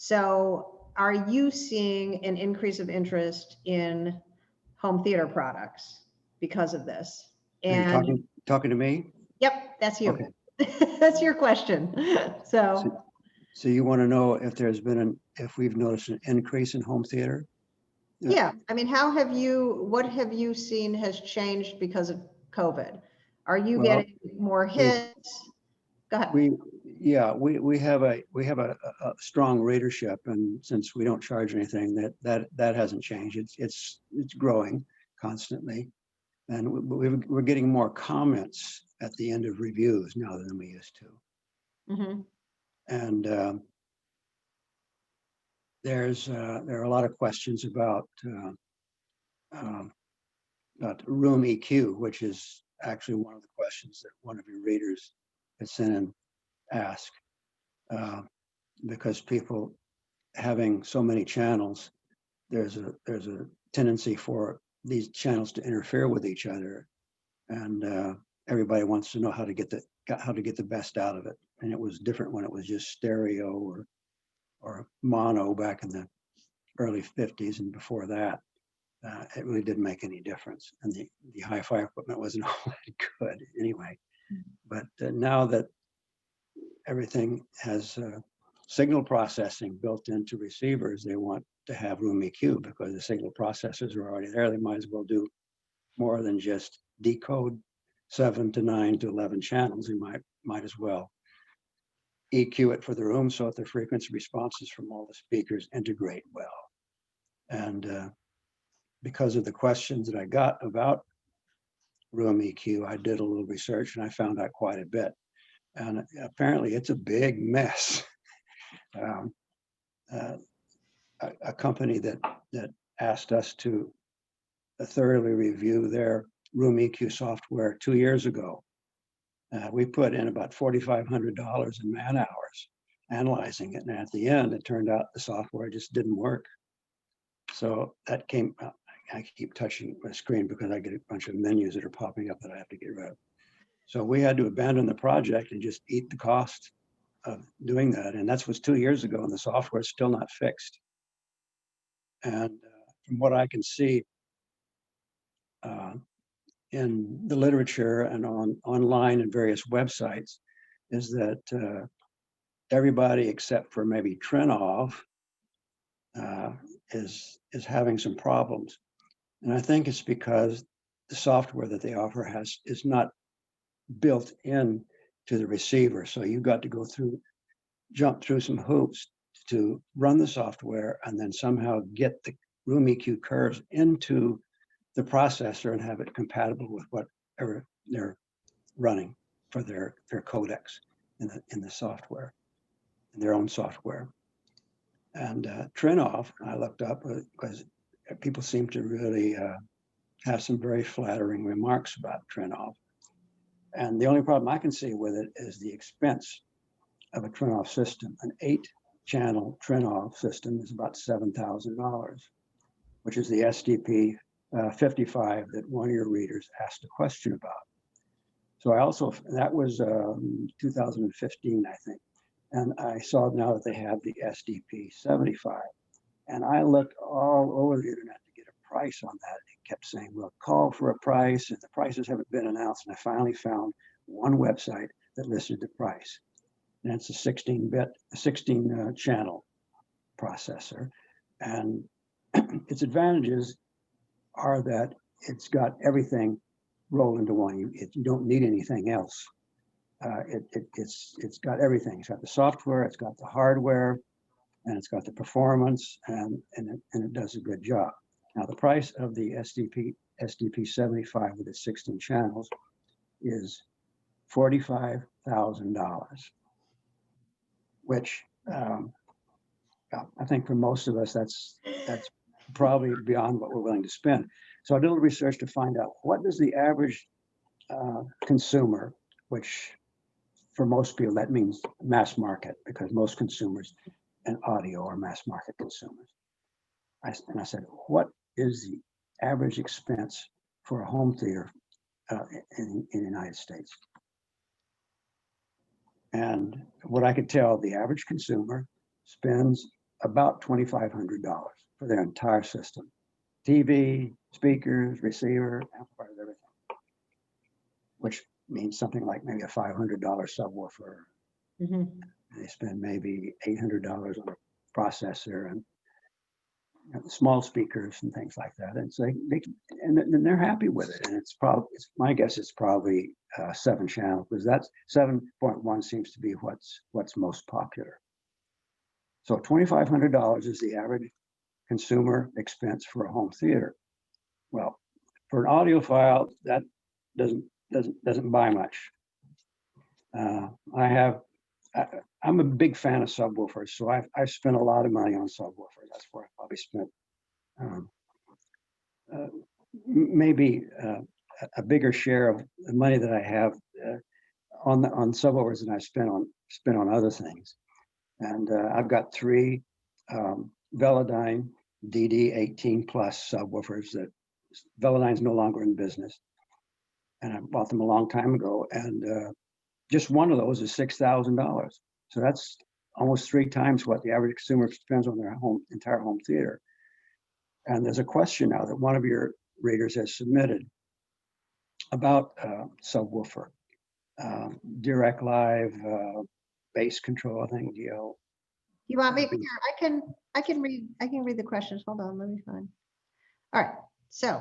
So are you seeing an increase of interest in home theater products because of this? Are you And talking to me? yep, that's you. Okay. That's your question. So So you want to know if there's been if we've noticed an increase in home theater? yeah, I mean, what have you seen has changed because of COVID? Are you Well, getting more hits? Go ahead. we have a strong readership, and since we don't charge anything, that hasn't changed. It's growing constantly, and we're getting more comments at the end of reviews now than we used to. Mm-hmm. And there are a lot of questions about room EQ, which is actually one of the questions that one of your readers had sent in ask, because people having so many channels, there's a tendency for these channels to interfere with each other, and everybody wants to know how to get the best out of it. And it was different when it was just stereo or mono back in the early 50s, and before that, it really didn't make any difference. And the hi-fi equipment wasn't all that good anyway. But now that everything has signal processing built into receivers, they want to have room EQ because the signal processors are already there. They might as well do more than just decode 7 to 9 to 11 channels. They might as well EQ it for the room so that the frequency responses from all the speakers integrate well. And because of the questions that I got about room EQ, I did a little research and I found out quite a bit. And apparently it's a big mess. A company that asked us to thoroughly review their room EQ software 2 years ago. We put in about $4,500 in man hours analyzing it, and at the end, it turned out the software just didn't work. So that came. I keep touching my screen because I get a bunch of menus that are popping up that I have to get rid of. So we had to abandon the project and just eat the cost of doing that, and that was 2 years ago, and the software is still not fixed. And from what I can see in the literature and online and various websites, is that everybody except for maybe Trinov is having some problems. And I think it's because the software that they offer is not built in to the receiver. So you've got to jump through some hoops to run the software and then somehow get the room EQ curves into the processor and have it compatible with whatever they're running for their codecs in the software, in their own software. And Trinov, I looked up because people seem to really have some very flattering remarks about Trinov. And the only problem I can see with it is the expense of a Trinov system. An 8-channel Trinov system is about $7,000, which is the SDP 55 that one of your readers asked a question about. So that was 2015, I think. And I saw now that they have the SDP 75. And I looked all over the internet to get a price on that. It kept saying, well, call for a price, and the prices haven't been announced. And I finally found one website that listed the price. And it's a 16 channel processor. And its advantages are that it's got everything rolled into one. You don't need anything else. It's got everything. It's got the software, it's got the hardware, and it's got the performance, and it does a good job. Now the price of the SDP 75 with its 16 channels is $45,000, which I think for most of us that's probably beyond what we're willing to spend. So I did a little research to find out what does the average consumer, which for most people that means mass market, because most consumers in audio are mass market consumers. And I said, what is the average expense for a home theater in the United States? And what I could tell, the average consumer spends about $2,500 for their entire system. TV, speakers, receiver, amplifiers, everything. Which means something like maybe a $500 subwoofer. Mhm. They spend maybe $800 on a processor and small speakers and things like that. And so and they're happy with it. And it's probably, my guess it's probably 7-channel, because that's 7.1 seems to be what's most popular. So $2,500 is the average consumer expense for a home theater. Well, for an audiophile, that doesn't buy much. I'm a big fan of subwoofers, so I've spent a lot of money on subwoofers. That's where I probably spent maybe a bigger share of the money that I have on subwoofers than I spent on other things. And I've got 3 Velodyne DD18 plus subwoofers that Velodyne's no longer in business. And I bought them a long time ago. And just one of those is $6,000. So that's almost 3 times what the average consumer spends on their entire home theater. And there's a question now that one of your readers has submitted about subwoofer, direct live, bass control, I think, DL. You want me here? I can read the questions. Hold on, let me find. All right. So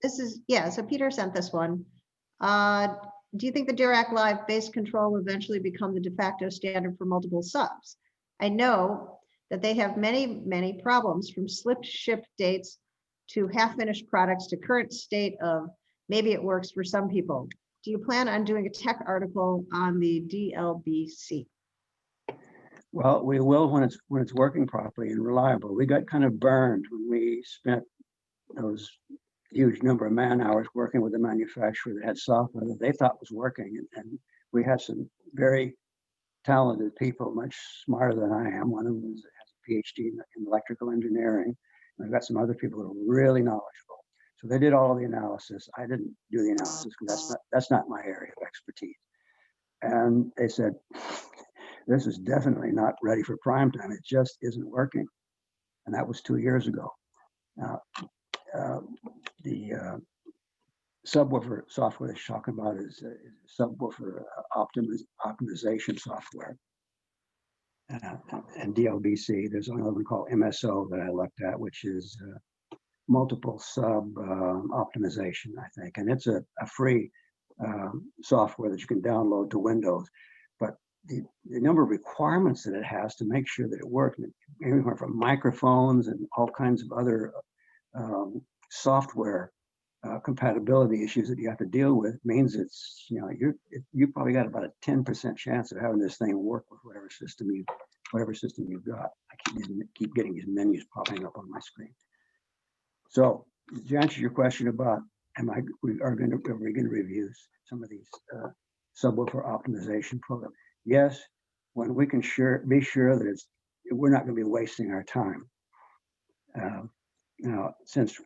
this is, yeah, so Peter sent this one. Do you think the Dirac Live bass control will eventually become the de facto standard for multiple subs? I know that they have many problems, from slipped ship dates to half-finished products to current state of maybe it works for some people. Do you plan on doing a tech article on the DLBC? Well, we will when it's working properly and reliable. We got kind of burned when we spent those huge number of man hours working with the manufacturer that had software that they thought was working. And we had some very talented people, much smarter than I am. One of them has a PhD in electrical engineering. And I've got some other people that are really knowledgeable. So they did all of the analysis. I didn't do the analysis because that's not my area of expertise. And they said, this is definitely not ready for prime time. It just isn't working. And that was 2 years ago. Now, the subwoofer software that you're talking about is subwoofer optimization software. And DLBC, there's another one called MSO that I looked at, which is multiple sub optimization, I think. And it's a free software that you can download to Windows. But the number of requirements that it has to make sure that it works, everywhere from microphones and all kinds of other software compatibility issues that you have to deal with, means it's, you probably got about a 10% chance of having this thing work with whatever system you've got. I keep getting these menus popping up on my screen. So to answer your question about are we going to review some of these subwoofer optimization programs? Yes, when we can be sure that we're not going to be wasting our time. Since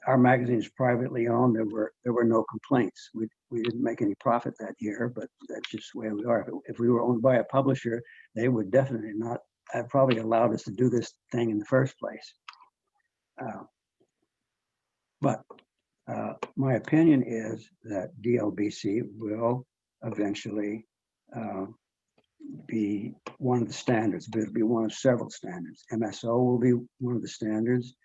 our magazine is privately owned, there were no complaints. We didn't make any profit that year, but that's just the way we are. If we were owned by a publisher, they would definitely not have probably allowed us to do this thing in the first place. But my opinion is that DLBC will eventually be one of the standards, but it'll be one of several standards. MSO will be one of the standards.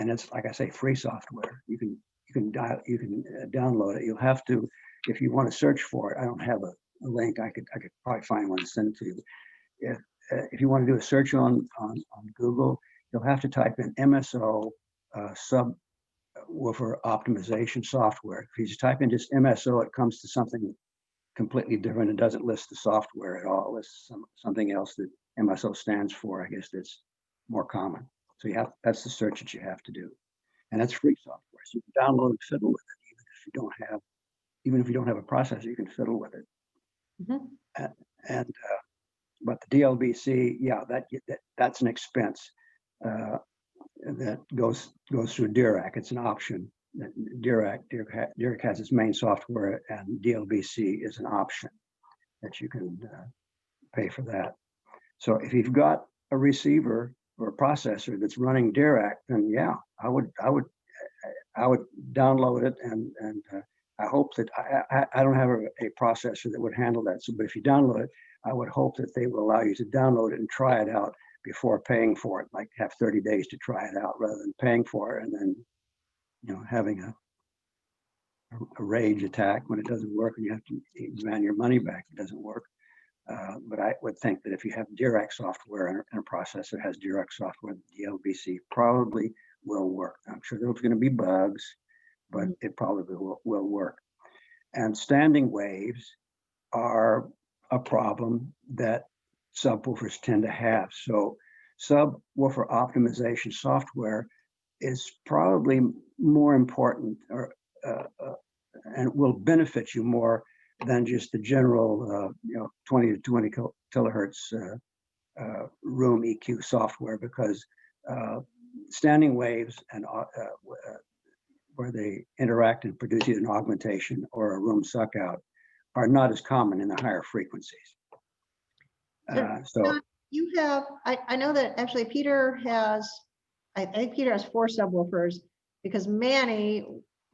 And it's, like I say, free software. You can download it. You'll have to, if you want to search for it. I don't have a link. I could probably find one and send it to you. If you want to do a search on Google, you'll have to type in MSO subwoofer optimization software. If you just type in just MSO, it comes to something completely different. It doesn't list the software at all. It lists something else that MSO stands for. I guess that's more common. So that's the search that you have to do, and that's free software. So you can download and fiddle with it, even if you don't have a processor, you can fiddle with it. Mm-hmm. But the DLBC, yeah, that's an expense that goes through Dirac. It's an option. Dirac has its main software, and DLBC is an option that you can pay for that. So if you've got a receiver or a processor that's running Dirac, then yeah, I would download it, and I hope that I don't have a processor that would handle that. So, but if you download it, I would hope that they will allow you to download it and try it out before paying for it, like have 30 days to try it out rather than paying for it and then, you know, having a rage attack when it doesn't work and you have to demand your money back. It doesn't work. But I would think that if you have Dirac software and a processor that has Dirac software, the LBC probably will work. I'm sure there's going to be bugs, but it probably will work. And standing waves are a problem that subwoofers tend to have. So subwoofer optimization software is probably more important and will benefit you more than just the general, 20 to 20 kilohertz room EQ software, because standing waves and where they interact and produce either an augmentation or a room suck out are not as common in the higher frequencies. So you have, I know that actually Peter has, I think Peter has 4 subwoofers, because Manny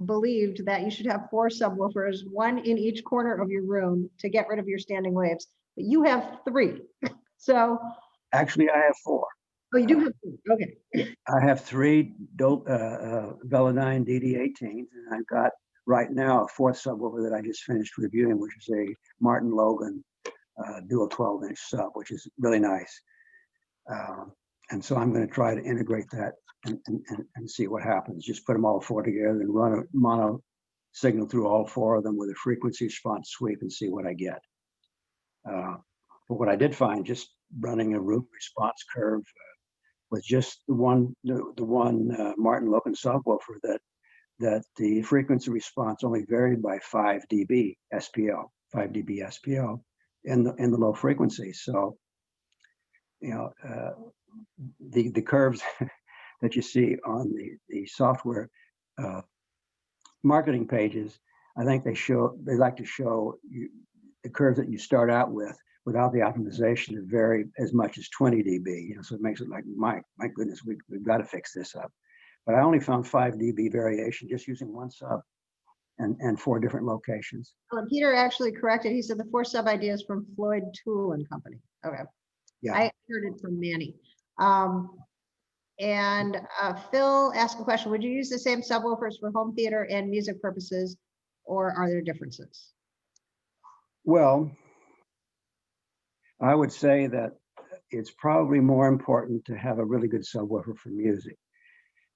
believed that you should have 4 subwoofers, 1 in each corner of your room to get rid of your standing waves. But you have 3. So actually, I have 4. Oh, you do have 3. Okay. I have 3 Velodyne DD18s, and I've got right now a 4th subwoofer that I just finished reviewing, which is a Martin Logan dual 12-inch sub, which is really nice. And so I'm going to try to integrate that and see what happens. Just put them all 4 together and run a mono signal through all 4 of them with a frequency response sweep and see what I get. But what I did find, just running a room response curve with just the one Martin Logan subwoofer, that the frequency response only varied by 5 dB SPL, 5 dB SPL in the low frequencies. So, the curves that you see on the software marketing pages, I think they like to show you the curves that you start out with without the optimization to vary as much as 20 dB. So it makes it like, my goodness, we've got to fix this up. But I only found 5 dB variation just using one sub and 4 different locations. Oh, and Peter actually corrected. He said the 4 sub ideas from Floyd Tool and Company. Okay. Yeah. I heard it from Manny. And Phil asked a question. Would you use the same subwoofers for home theater and music purposes, or are there differences? Well, I would say that it's probably more important to have a really good subwoofer for music,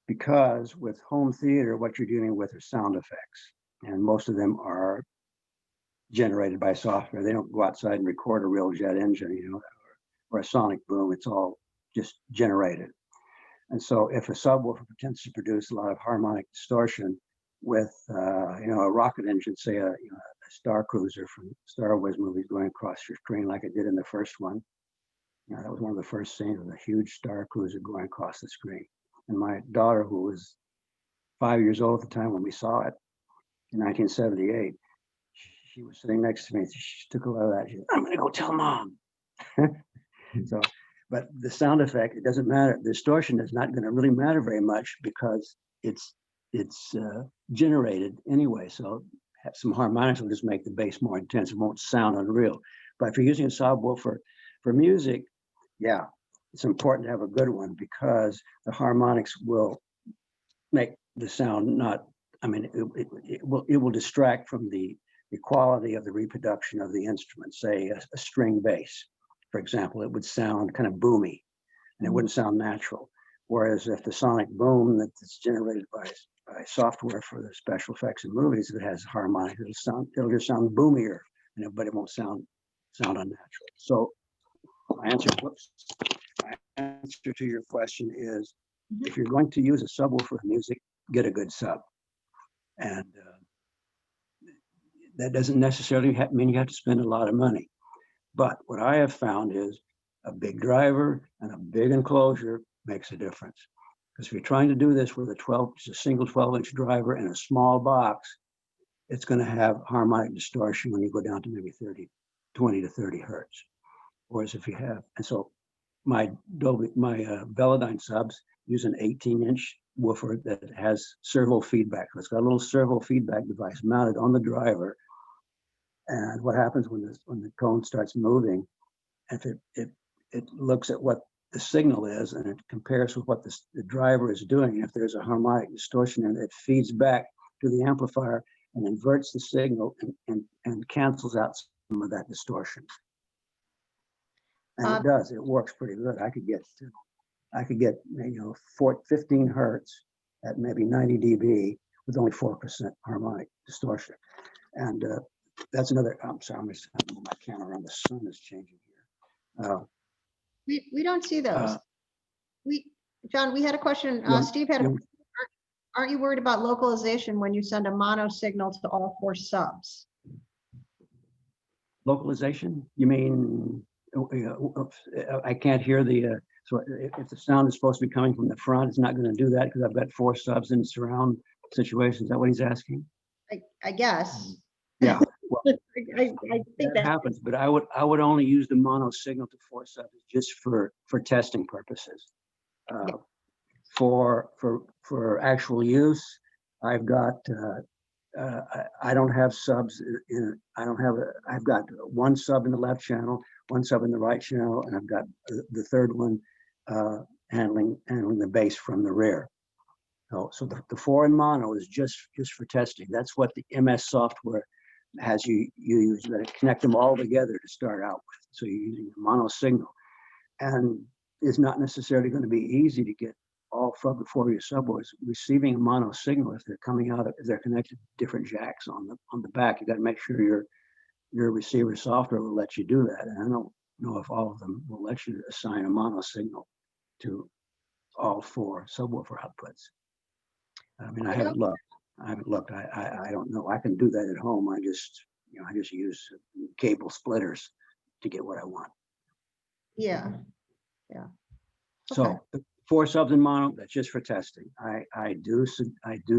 because with home theater, what you're dealing with are sound effects, and most of them are generated by software. They don't go outside and record a real jet engine, or a sonic boom. It's all just generated. And so if a subwoofer tends to produce a lot of harmonic distortion with, a rocket engine, say a Star Cruiser from Star Wars movies going across your screen like it did in the first one. That was one of the first scenes, with a huge Star Cruiser going across the screen. And my daughter, who was 5 years old at the time when we saw it in 1978, she was sitting next to me. She took a lot of that. She said, "I'm going to go tell Mom." So, but the sound effect, it doesn't matter. The distortion is not going to really matter very much, because it's generated anyway. So have some harmonics will just make the bass more intense. It won't sound unreal. But if you're using a subwoofer for music, yeah, it's important to have a good one, because the harmonics will make the sound not, it will distract from the quality of the reproduction of the instrument. Say a string bass, for example, it would sound kind of boomy and it wouldn't sound natural. Whereas if the sonic boom that's generated by software for the special effects in movies, if it has harmonic, it'll just sound boomier, but it won't sound unnatural. So my answer to your question is, if you're going to use a subwoofer for music, get a good sub. And that doesn't necessarily mean you have to spend a lot of money. But what I have found is a big driver and a big enclosure makes a difference. Because if you're trying to do this with a single 12-inch driver and a small box, it's going to have harmonic distortion when you go down to maybe 20 to 30 hertz. Whereas if you have, and so my Velodyne subs use an 18-inch woofer that has servo feedback. So it's got a little servo feedback device mounted on the driver. And what happens when the cone starts moving, if it looks at what the signal is and it compares with what the driver is doing. If there's a harmonic distortion in it, it feeds back to the amplifier and inverts the signal and cancels out some of that distortion. And it does. It works pretty good. I could get 15 hertz at maybe 90 dB with only 4% harmonic distortion. And that's another. I'm sorry, I'm going to move my camera around. The sun is changing here. We don't see those. John, we had a question. Steve had a question. Aren't you worried about localization when you send a mono signal to all 4 subs? Localization? You mean I can't hear the. So if the sound is supposed to be coming from the front, it's not going to do that because I've got 4 subs in surround situation. Is that what he's asking? I guess. Yeah. Well, I think that happens, but I would only use the mono signal to 4 subs just for testing purposes. For actual use, I've got I don't have subs in. I've got 1 sub in the left channel, 1 sub in the right channel, and I've got the third one handling the bass from the rear. So the 4 in mono is just for testing. That's what the MS software has you use. You got to connect them all together to start out with. So you're using a mono signal, and it's not necessarily going to be easy to get all 4 of your subwoofers receiving a mono signal if they're coming out, if they're connected to different jacks on the back. You got to make sure your receiver software will let you do that. And I don't know if all of them will let you assign a mono signal to all 4 subwoofer outputs. I mean, I haven't looked. I don't know. I can do that at home. I just use cable splitters to get what I want. Yeah. So 4 subs in mono, that's just for testing. I do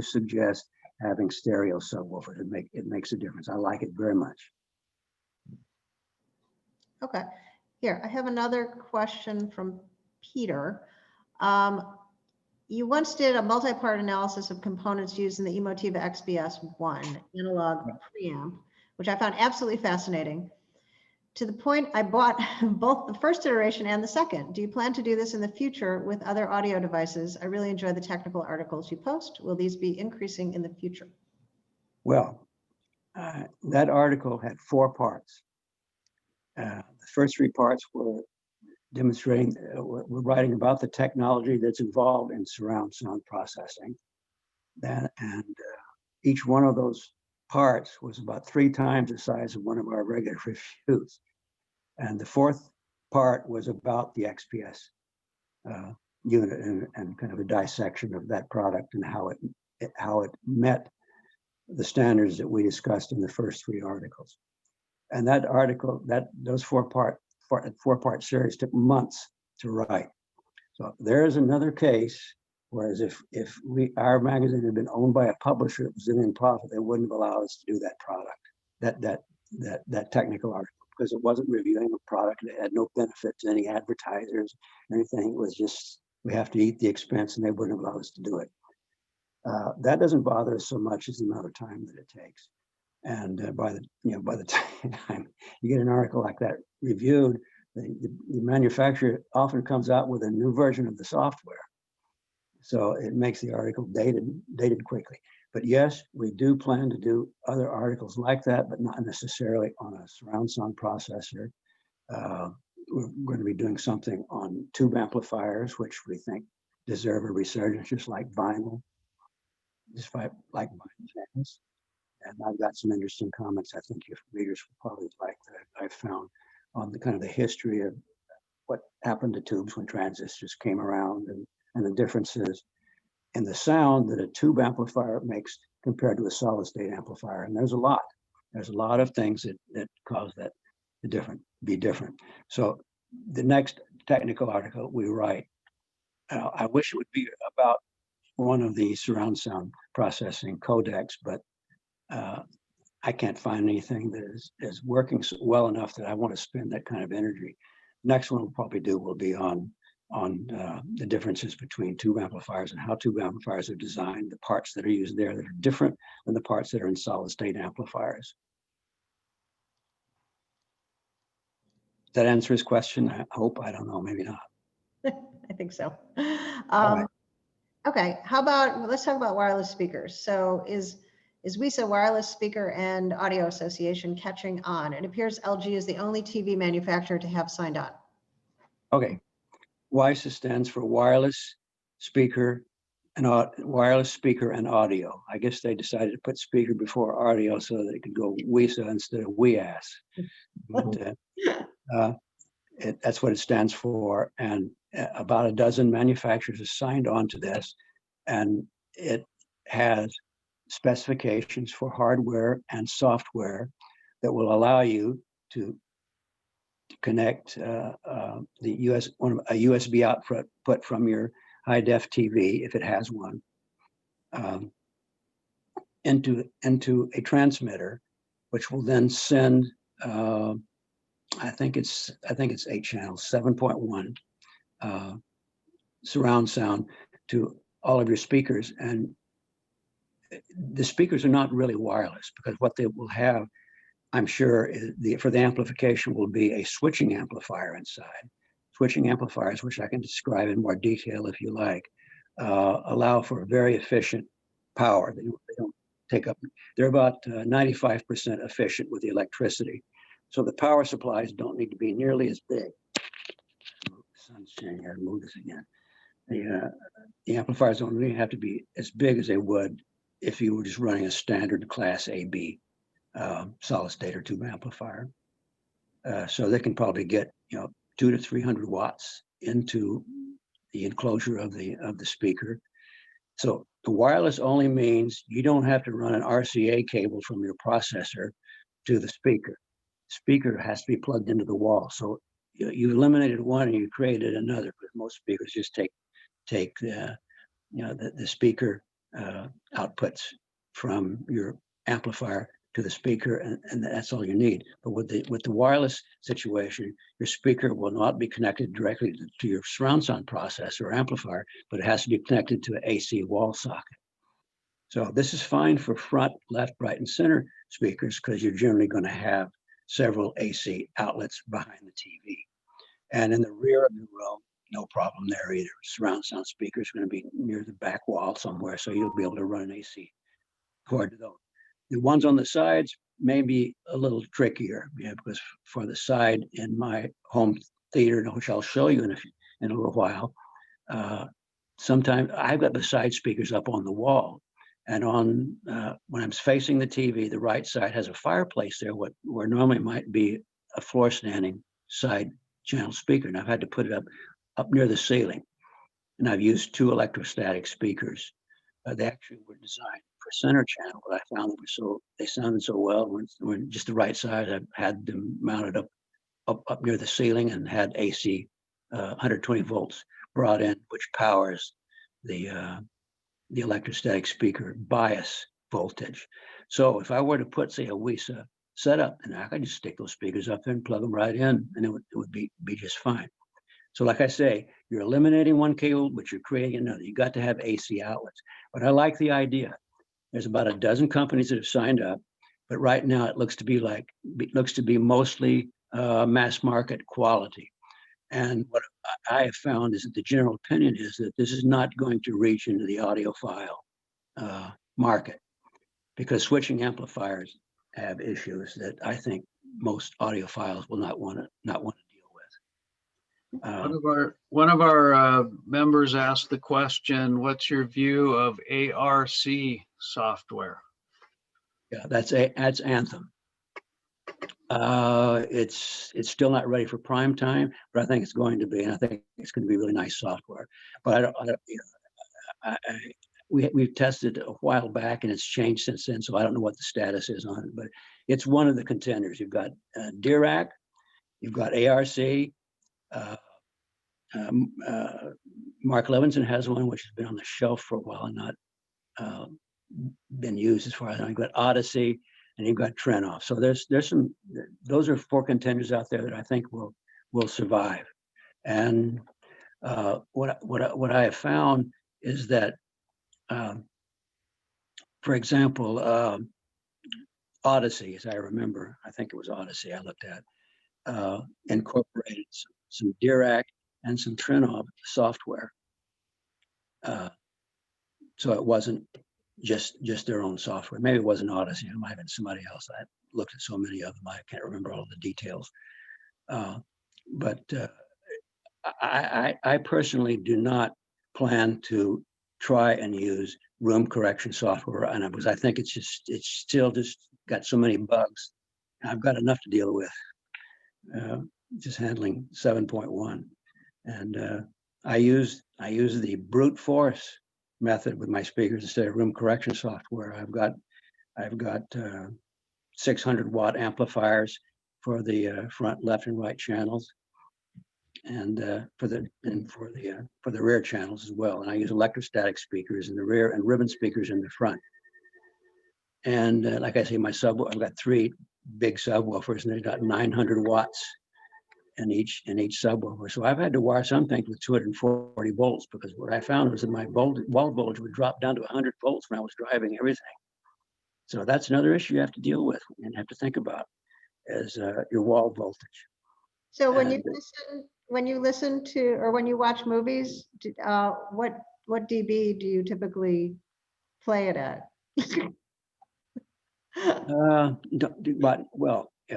suggest having stereo subwoofers. It makes a difference. I like it very much. Okay. Here, I have another question from Peter. You once did a multi-part analysis of components used in the Emotiva XBS1 analog preamp, which I found absolutely fascinating. To the point I bought both the first iteration and the second. Do you plan to do this in the future with other audio devices? I really enjoy the technical articles you post. Will these be increasing in the future? Well, that article had 4 parts. The first 3 parts were demonstrating, we're writing about the technology that's involved in surround sound processing. And each one of those parts was about 3 times the size of one of our regular reviews. And the 4th part was about the XPS unit and kind of a dissection of that product and how it met the standards that we discussed in the first 3 articles. And that article, those 4-part series took months to write. So there is another case, whereas if our magazine had been owned by a publisher that was in profit, they wouldn't have allowed us to do that product, that technical article, because it wasn't reviewing a product. It had no benefit to any advertisers or anything. It was just, we have to eat the expense, and they wouldn't allow us to do it. That doesn't bother us so much as the amount of time that it takes. And by the time you get an article like that reviewed, the manufacturer often comes out with a new version of the software, so it makes the article dated quickly. But yes, we do plan to do other articles like that, but not necessarily on a surround sound processor. We're going to be doing something on tube amplifiers, which we think deserve a resurgence, just like vinyl, like vinyl channels. And I've got some interesting comments I think your readers will probably like that I found on the kind of the history of what happened to tubes when transistors came around and the differences in the sound that a tube amplifier makes compared to a solid state amplifier. And there's a lot of things that cause that to be different. So the next technical article we write, I wish it would be about one of the surround sound processing codecs, but I can't find anything that is working well enough that I want to spend that kind of energy. Next one we'll probably do will be on the differences between tube amplifiers and how tube amplifiers are designed, the parts that are used there that are different than the parts that are in solid state amplifiers. Does that answer his question? I hope. I don't know, maybe not. I think so. Right. Okay, how about, let's talk about wireless speakers. So is WISA, Wireless Speaker and Audio Association, catching on? It appears LG is the only TV manufacturer to have signed on. Okay. WISA stands for wireless speaker and audio. I guess they decided to put speaker before audio so that it could go WISA instead of WIAS. But that's what it stands for. And about a dozen manufacturers have signed on to this, and it has specifications for hardware and software that will allow you to connect a USB output from your high def TV, if it has one, into a transmitter, which will then send I think it's 8 channels, 7.1 surround sound to all of your speakers. And the speakers are not really wireless, because what they will have, I'm sure, is for the amplification will be a switching amplifier inside. Switching amplifiers, which I can describe in more detail if you like, allow for very efficient power. They don't take up, they're about 95% efficient with the electricity. So the power supplies don't need to be nearly as big. The sun's shining here, move this again. The amplifiers don't really have to be as big as they would if you were just running a standard class AB solid state or tube amplifier. So they can probably get 200 to 300 watts into the enclosure of the speaker. So the wireless only means you don't have to run an RCA cable from your processor to the speaker. Speaker has to be plugged into the wall. So you eliminated one and you created another, because most speakers just take the speaker outputs from your amplifier to the speaker, and that's all you need. But with the wireless situation, your speaker will not be connected directly to your surround sound processor or amplifier, but it has to be connected to an AC wall socket. So this is fine for front, left, right, and center speakers, because you're generally going to have several AC outlets behind the TV. And in the rear of the room, no problem there either. Surround sound speaker is going to be near the back wall somewhere, so you'll be able to run an AC cord to those. The ones on the sides may be a little trickier, because for the side in my home theater, which I'll show you in a little while, sometimes I've got the side speakers up on the wall. And when I'm facing the TV, the right side has a fireplace there, where normally might be a floor standing side channel speaker. And I've had to put it up near the ceiling. And I've used 2 electrostatic speakers. They actually were designed for center channel, but I found they sounded so well when just the right side. I had them mounted up near the ceiling and had AC 120 volts brought in, which powers the electrostatic speaker bias voltage. So if I were to put, say, a WISA setup, and I could just stick those speakers up there and plug them right in, and it would be just fine. So like I say, you're eliminating one cable, but you're creating another. You got to have AC outlets. But I like the idea. There's about a dozen companies that have signed up, but right now it looks to be mostly mass market quality. And what I have found is that the general opinion is that this is not going to reach into the audiophile market, because switching amplifiers have issues that I think most audiophiles will not want to deal with. One of our members asked the question, what's your view of ARC software? Yeah, that's Anthem. It's still not ready for prime time, but I think it's going to be, and I think it's going to be really nice software. But we've tested a while back, and it's changed since then, so I don't know what the status is on it. But it's one of the contenders. You've got Dirac, you've got ARC. Mark Levinson has one which has been on the shelf for a while and not been used, as far as I know. You've got Odyssey, and you've got Trenoff. So there's some. Those are 4 contenders out there that I think will will survive. And what I have found is that, for example, Odyssey, as I remember, I think it was Odyssey I looked at, incorporated some Dirac and some Trinnov software. So it wasn't just their own software. Maybe it wasn't Odyssey. It might have been somebody else. I looked at so many of them, I can't remember all the details. But I personally do not plan to try and use room correction software, and because I think it's still just got so many bugs. I've got enough to deal with, just handling 7.1, and I use the brute force method with my speakers instead of room correction software. I've got 600 watt amplifiers for the front, left, and right channels, and for the rear channels as well. And I use electrostatic speakers in the rear and ribbon speakers in the front. And like I say, I've got 3 big subwoofers, and they've got 900 watts in each subwoofer. So I've had to wire some things with 240 volts, because what I found was that my wall voltage would drop down to 100 volts when I was driving everything. So that's another issue you have to deal with and have to think about, is your wall voltage. So when you listen to, or when you watch movies, what dB do you typically play it at?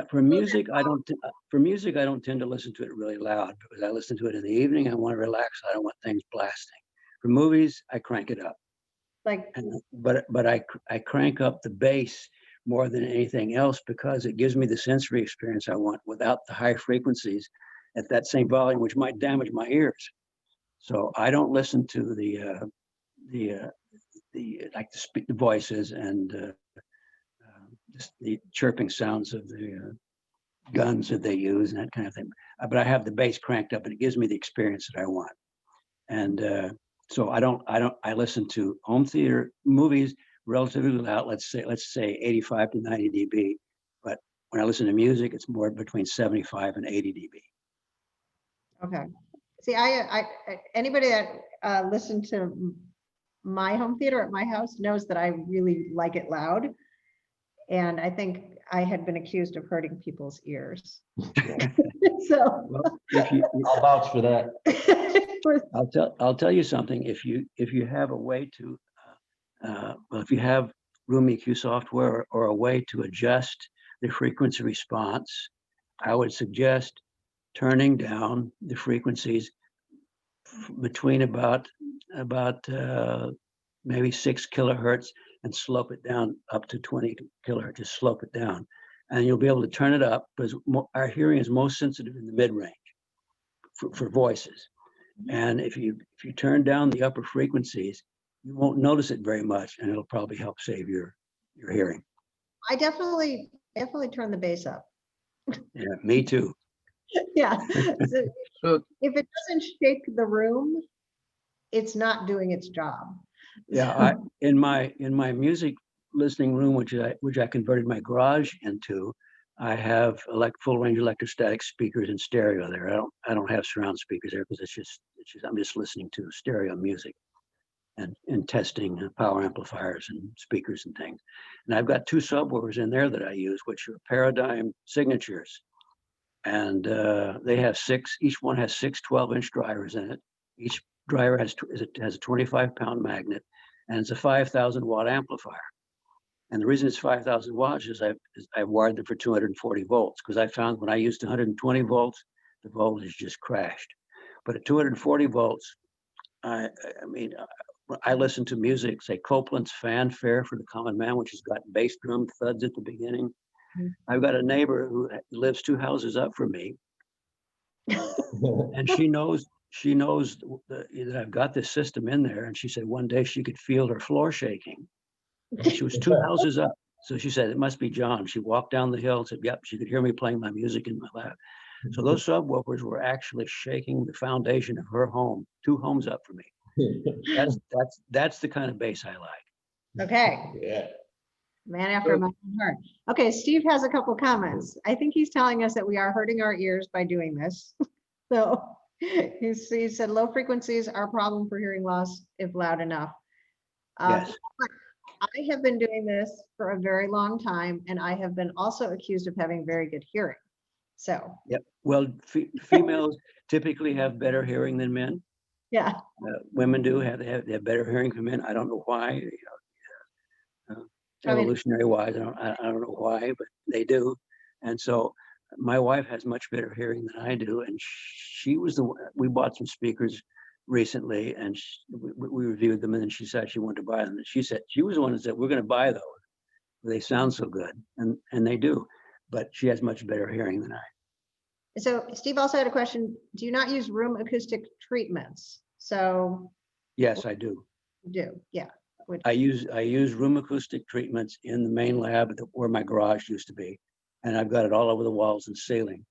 For music, I don't tend to listen to it really loud, because I listen to it in the evening. I want to relax. I don't want things blasting. For movies, I crank it up. But I crank up the bass more than anything else, because it gives me the sensory experience I want without the high frequencies at that same volume, which might damage my ears. So I don't listen to the voices and just the chirping sounds of the guns that they use and that kind of thing. But I have the bass cranked up, and it gives me the experience that I want. And so I listen to home theater movies relatively loud, let's say 85 to 90 dB. But when I listen to music, it's more between 75 and 80 dB. Okay. See, I anybody that listened to my home theater at my house knows that I really like it loud. And I think I had been accused of hurting people's ears. So well, I'll vouch for that. I'll tell you something. If you have a way to, if you have Room EQ software or a way to adjust the frequency response, I would suggest turning down the frequencies between about maybe 6 kilohertz and slope it down up to 20 kilohertz. Just slope it down, and you'll be able to turn it up, because our hearing is most sensitive in the mid range for voices. And if you turn down the upper frequencies, you won't notice it very much, and it'll probably help save your hearing. I definitely turn the bass up. Yeah, me too. Yeah. So If it doesn't shake the room, it's not doing its job. Yeah, in my music listening room, which I converted my garage into, I have full range electrostatic speakers in stereo there. I don't have surround speakers there, because I'm just listening to stereo music and testing power amplifiers and speakers and things. And I've got 2 subwoofers in there that I use, which are Paradigm signatures, and they have each one has 6 12-inch drivers in it. Each driver has a 25-pound magnet, and it's a 5,000 watt amplifier. And the reason it's 5,000 watts is I've wired them for 240 volts, because I found when I used 120 volts, the voltage just crashed. But at 240 volts, I listen to music, say Copeland's Fanfare for the Common Man, which has got bass drum thuds at the beginning. Mm-hmm. I've got a neighbor who lives 2 houses up from me, and she knows that I've got this system in there. And she said one day she could feel her floor shaking. And she was 2 houses up. So she said, it must be John. She walked down the hill and said, yep, she could hear me playing my music in my lap. So those subwoofers were actually shaking the foundation of her home, 2 homes up from me. That's the kind of bass I like. Okay. Yeah. Man after my own heart. Okay, Steve has a couple comments. I think he's telling us that we are hurting our ears by doing this. So he said low frequencies are a problem for hearing loss if loud enough. Yes. I have been doing this for a very long time, and I have been also accused of having very good hearing. So, Yep. Well, females typically have better hearing than men. yeah. Women do have better hearing than men. I don't know why. I mean, Evolutionary wise, I don't know why, but they do. And so my wife has much better hearing than I do. And she was we bought some speakers recently, and we reviewed them, and then she said she wanted to buy them. And she said she was the one that said, we're going to buy those. They sound so good, and they do. But she has much better hearing than I. So Steve also had a question. Do you not use room acoustic treatments? So Yes, I do. you do, yeah. I use room acoustic treatments in the main lab where my garage used to be, and I've got it all over the walls and ceiling.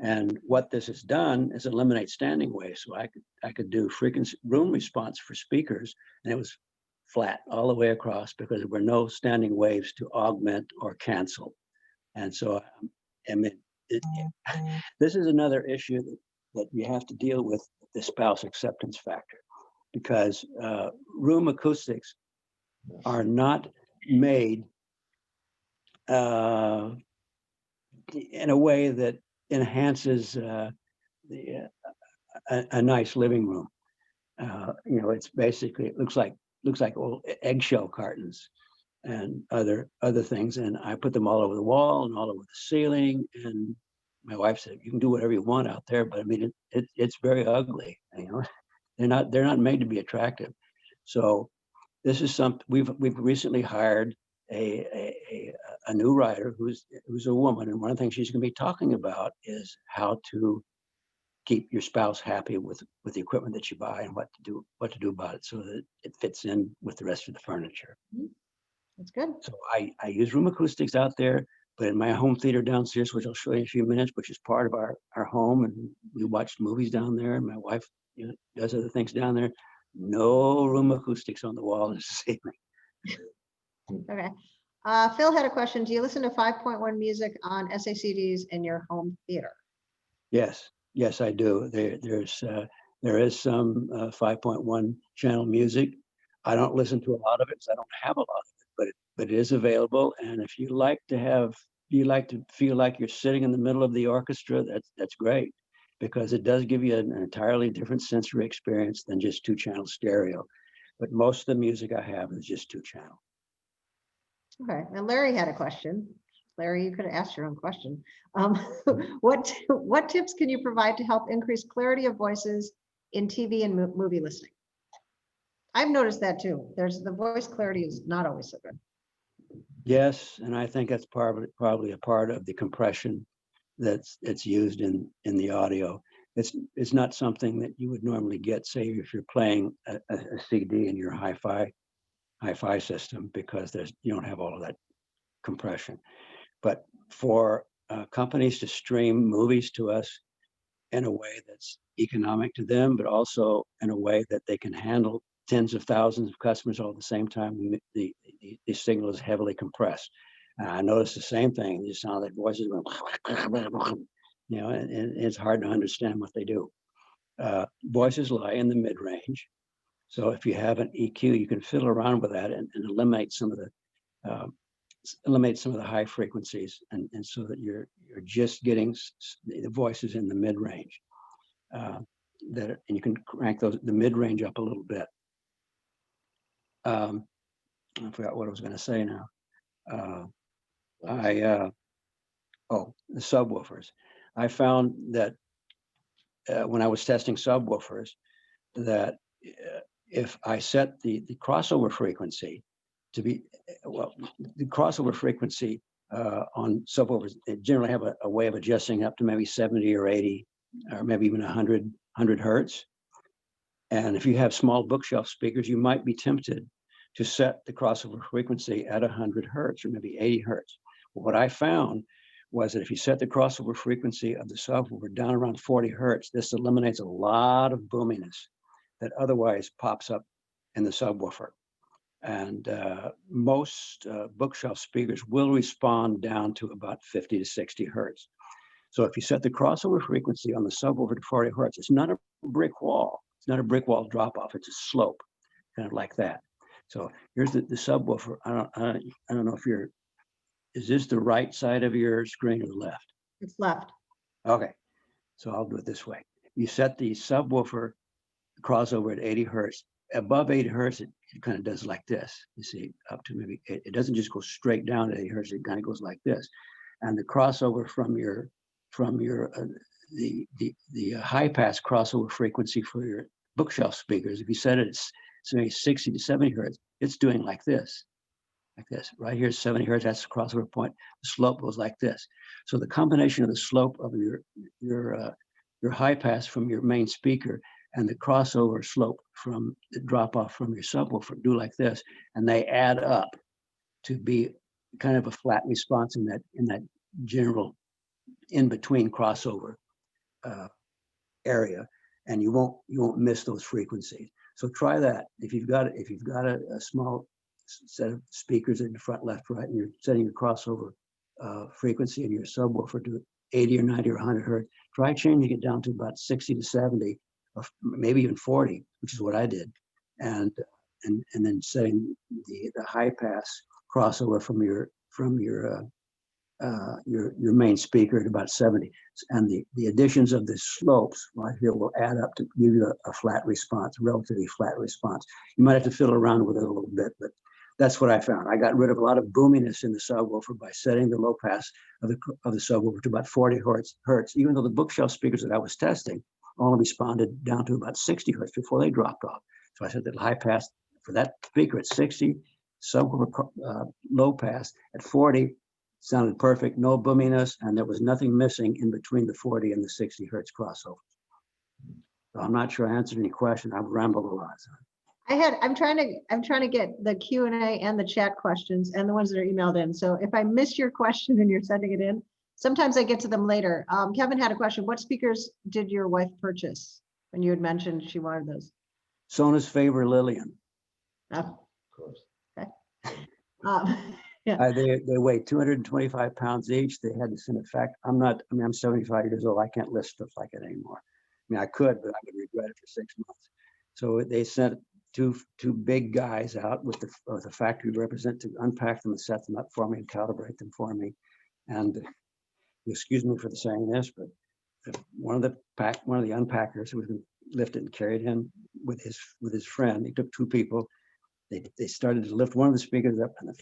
And what this has done is eliminate standing waves. So I could do frequency room response for speakers, and it was flat all the way across because there were no standing waves to augment or cancel. And so, I mean, this is another issue that you have to deal with, the spouse acceptance factor, because room acoustics are not made in a way that enhances a nice living room. It's basically, it looks like old eggshell cartons and other things, and I put them all over the wall and all over the ceiling. And my wife said, "You can do whatever you want out there," but I mean, it's very ugly. They're not made to be attractive. So this is something we've recently hired a new writer who's a woman, and one of the things she's going to be talking about is how to keep your spouse happy with the equipment that you buy and what to do about it so that it fits in with the rest of the furniture. That's good. So I use room acoustics out there, but in my home theater downstairs, which I'll show you in a few minutes, which is part of our home, and we watch movies down there, and my wife does other things down there. No room acoustics on the wall and ceiling. Okay. Phil had a question. Do you listen to 5.1 music on SACDs in your home theater? Yes, I do. There is some 5.1 channel music. I don't listen to a lot of it because I don't have a lot of it, but it is available. And if you like to feel like you're sitting in the middle of the orchestra, that's great, because it does give you an entirely different sensory experience than just 2-channel stereo. But most of the music I have is just 2-channel. Okay, and Larry had a question. Larry, you could have asked your own question. What tips can you provide to help increase clarity of voices in TV and movie listening? I've noticed that too. The voice clarity is not always so good. Yes, and I think that's probably a part of the compression that's used in the audio. It's not something that you would normally get, say, if you're playing a CD in your hi-fi system, because you don't have all of that compression. But for companies to stream movies to us in a way that's economic to them, but also in a way that they can handle tens of thousands of customers all at the same time, the signal is heavily compressed. I noticed the same thing. You sound like voices going, and it's hard to understand what they do. Voices lie in the mid-range. So if you have an EQ, you can fiddle around with that and eliminate some of the high frequencies, and so that you're just getting the voices in the mid-range. And you can crank the mid-range up a little bit. I forgot what I was going to say now. The subwoofers. I found that when I was testing subwoofers, that if I set the crossover frequency to be, the crossover frequency on subwoofers, they generally have a way of adjusting up to maybe 70 or 80, or maybe even 100 hertz. And if you have small bookshelf speakers, you might be tempted to set the crossover frequency at 100 hertz or maybe 80 hertz. What I found was that if you set the crossover frequency of the subwoofer down around 40 hertz, this eliminates a lot of boominess that otherwise pops up in the subwoofer. And most bookshelf speakers will respond down to about 50 to 60 hertz. So if you set the crossover frequency on the subwoofer to 40 hertz, it's not a brick wall. It's not a brick wall drop off. It's a slope, kind of like that. So here's the subwoofer. I don't know if is this the right side of your screen or the left? It's left. Okay, so I'll do it this way. You set the subwoofer crossover at 80 hertz. Above 80 hertz, it kind of does like this. You see, up to maybe, it doesn't just go straight down to 80 hertz, it kind of goes like this. And the crossover from your the high pass crossover frequency for your bookshelf speakers, if you set it at say 60 to 70 hertz, it's doing like this. Like this. Right here is 70 hertz, that's the crossover point. The slope goes like this. So the combination of the slope of your high pass from your main speaker and the crossover slope from the drop off from your subwoofer do like this, and they add up to be kind of a flat response in that general in between crossover area, and you won't miss those frequencies. So try that. If you've got a small set of speakers in the front, left, right, and you're setting your crossover frequency in your subwoofer to 80 or 90 or 100 hertz, try changing it down to about 60 to 70, or maybe even 40, which is what I did, and then setting the high pass crossover from your main speaker at about 70, and the additions of the slopes right here will add up to give you a flat response, relatively flat response. You might have to fiddle around with it a little bit, but that's what I found. I got rid of a lot of boominess in the subwoofer by setting the low pass of the subwoofer to about 40 hertz, even though the bookshelf speakers that I was testing only responded down to about 60 hertz before they dropped off. So I set the high pass for that speaker at 60, subwoofer low pass at 40, sounded perfect, no boominess, and there was nothing missing in between the 40 and the 60 hertz crossover. So I'm not sure I answered any question. I've rambled a lot. I'm trying to get the Q&A and the chat questions and the ones that are emailed in. So if I miss your question and you're sending it in, sometimes I get to them later. Kevin had a question. What speakers did your wife purchase when you had mentioned she wanted those? Sona's Favor Lillian. Oh, Of course. okay. Yeah. They weigh 225 pounds each. They had this in effect. I'm 75 years old. I can't lift stuff like it anymore. I mean, I could, but I would regret it for 6 months. So they sent two big guys out with the factory representative to unpack them and set them up for me and calibrate them for me. And excuse me for saying this, but one of the unpackers who was lifted and carried him with his friend. He took two people. They started to lift one of the speakers up, and the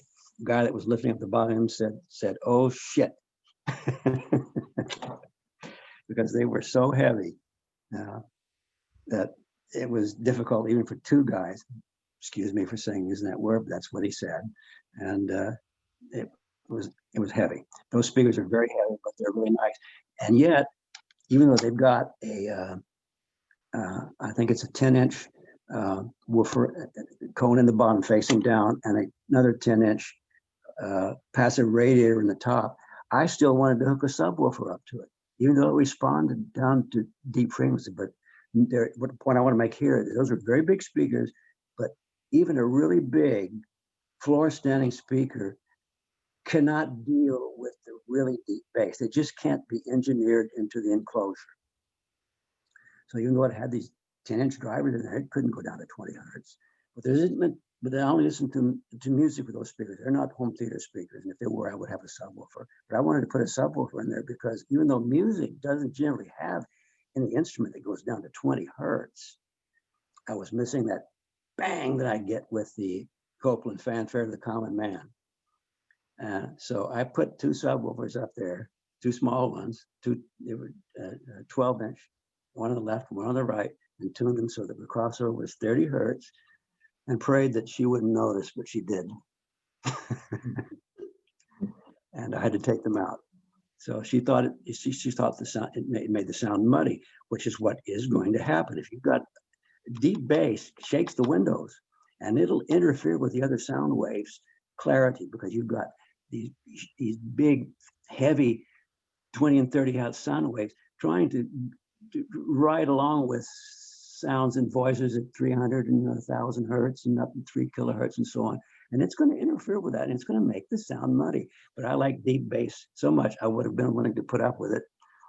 guy that was lifting up the bottom said, "Oh shit," because they were so heavy that it was difficult even for two guys. Excuse me for using that word, but that's what he said, and it was heavy. Those speakers are very heavy, but they're really nice. And yet, even though they've got I think it's a 10-inch woofer cone in the bottom facing down and another 10-inch passive radiator in the top, I still wanted to hook a subwoofer up to it, even though it responded down to deep frequency. But what the point I want to make here is those are very big speakers, but even a really big floor standing speaker cannot deal with the really deep bass. It just can't be engineered into the enclosure. So even though it had these 10-inch drivers in there, it couldn't go down to 20 hertz. But I only listen to music with those speakers. They're not home theater speakers. And if they were, I would have a subwoofer. But I wanted to put a subwoofer in there because even though music doesn't generally have any instrument that goes down to 20 hertz, I was missing that bang that I get with the Copeland fanfare to the common man. So I put two subwoofers up there, two small ones, they were 12-inch, one on the left, one on the right, and tuned them so that the crossover was 30 hertz, and prayed that she wouldn't notice, but she did. And I had to take them out. So she thought the sound, it made the sound muddy, which is what is going to happen. If you've got deep bass, shakes the windows, and it'll interfere with the other sound waves clarity, because you've got these big, heavy 20 and 30 hertz sound waves trying to ride along with sounds and voices at 300 and 1,000 hertz and up to 3 kilohertz and so on. And it's going to interfere with that, and it's going to make the sound muddy. But I like deep bass so much, I would have been willing to put up with it.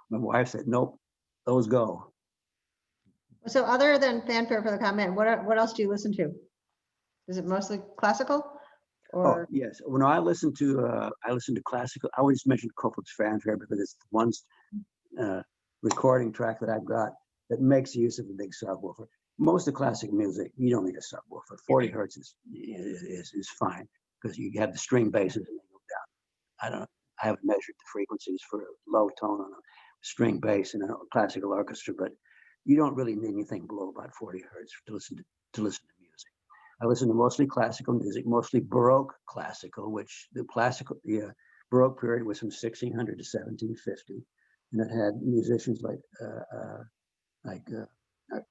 My wife said, nope, those go. So other than fanfare for the comment, what else do you listen to? Is it mostly classical? Oh, Or yes. When I listen to classical, I always mention Copland's fanfare because it's the one recording track that I've got that makes use of a big subwoofer. Most of classic music, you don't need a subwoofer. 40 hertz is fine because you have the string basses and they go down. I haven't measured the frequencies for a low tone on a string bass in a classical orchestra, but you don't really need anything below about 40 hertz to listen to music. I listen to mostly classical music, mostly Baroque classical, which the Baroque period was from 1600 to 1750, and it had musicians like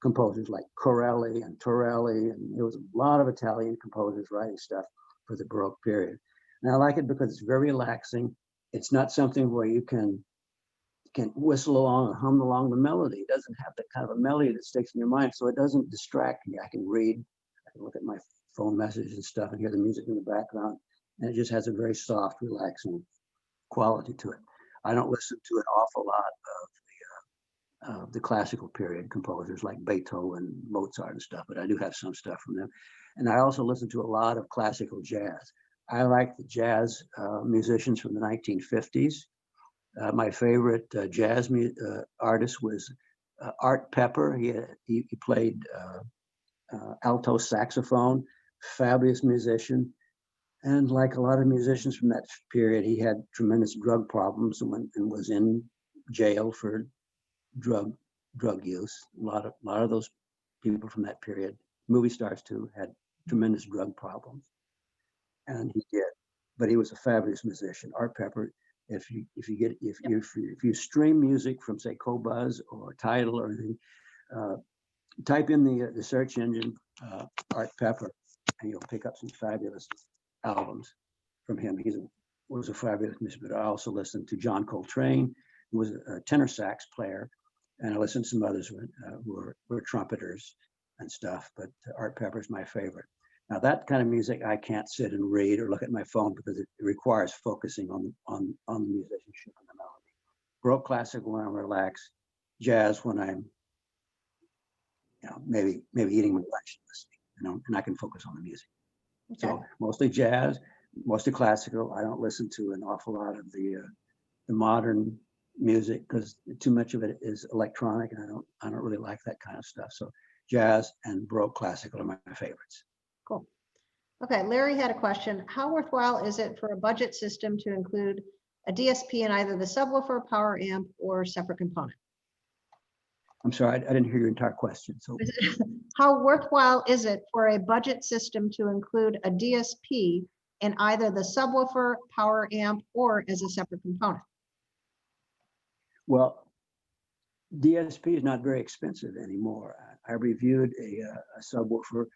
composers like Corelli and Torelli, and there was a lot of Italian composers writing stuff for the Baroque period. And I like it because it's very relaxing. It's not something where you can whistle along or hum along the melody. It doesn't have that kind of a melody that sticks in your mind, so it doesn't distract me. I can read, I can look at my phone messages and stuff and hear the music in the background, and it just has a very soft, relaxing quality to it. I don't listen to an awful lot of the classical period composers like Beethoven, Mozart and stuff, but I do have some stuff from them. And I also listen to a lot of classical jazz. I like the jazz musicians from the 1950s. My favorite jazz artist was Art Pepper. He played alto saxophone, fabulous musician. And like a lot of musicians from that period, he had tremendous drug problems and was in jail for drug use. A lot of those people from that period, movie stars too, had tremendous drug problems, and he did. But he was a fabulous musician. Art Pepper. If you stream music from say Qobuz or Tidal or anything, type in the search engine Art Pepper, and you'll pick up some fabulous albums from him. He was a fabulous musician. But I also listened to John Coltrane, who was a tenor sax player, and I listened to some others who were trumpeters and stuff. But Art Pepper is my favorite. Now that kind of music I can't sit and read or look at my phone because it requires focusing on the musicianship and the melody. Baroque classical when I'm relaxed, jazz when I'm maybe eating my lunch and listening, and I can focus on the music. Okay. So mostly jazz, mostly classical. I don't listen to an awful lot of the modern music because too much of it is electronic, and I don't really like that kind of stuff. So jazz and Baroque classical are my favorites. Cool. Okay, Larry had a question. How worthwhile is it for a budget system to include a DSP in either the subwoofer, power amp, or separate component? I'm sorry, I didn't hear your entire question. So how worthwhile is it for a budget system to include a DSP in either the subwoofer, power amp, or as a separate component? Well, DSP is not very expensive anymore. I reviewed a subwoofer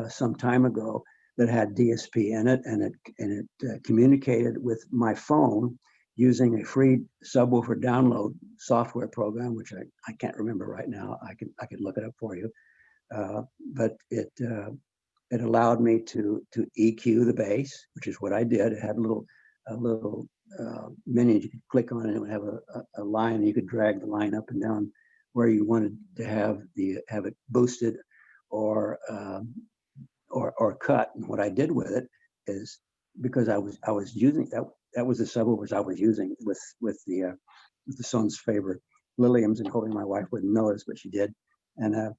some time ago that had DSP in it, and it communicated with my phone using a free subwoofer download software program, which I can't remember right now. I could look it up for you, but it allowed me to EQ the bass, which is what I did. It had a little menu you could click on, and it would have a line, and you could drag the line up and down where you wanted to have it boosted or cut. And what I did with it is, because I was using that was the subwoofers I was using with the son's favorite Liliums, and hoping my wife wouldn't notice, but she did. And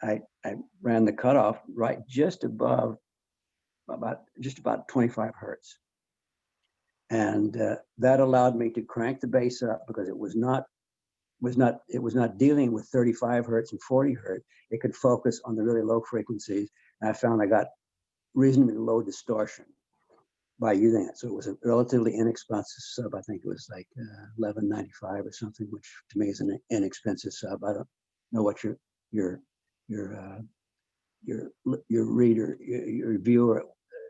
I ran the cutoff right just above about 25 hertz. And that allowed me to crank the bass up because it was not dealing with 35 hertz and 40 hertz. It could focus on the really low frequencies. And I found I got reasonably low distortion by using it. So it was a relatively inexpensive sub. I think it was like $11.95 or something, which to me is an inexpensive sub. I don't know what your reader, your viewer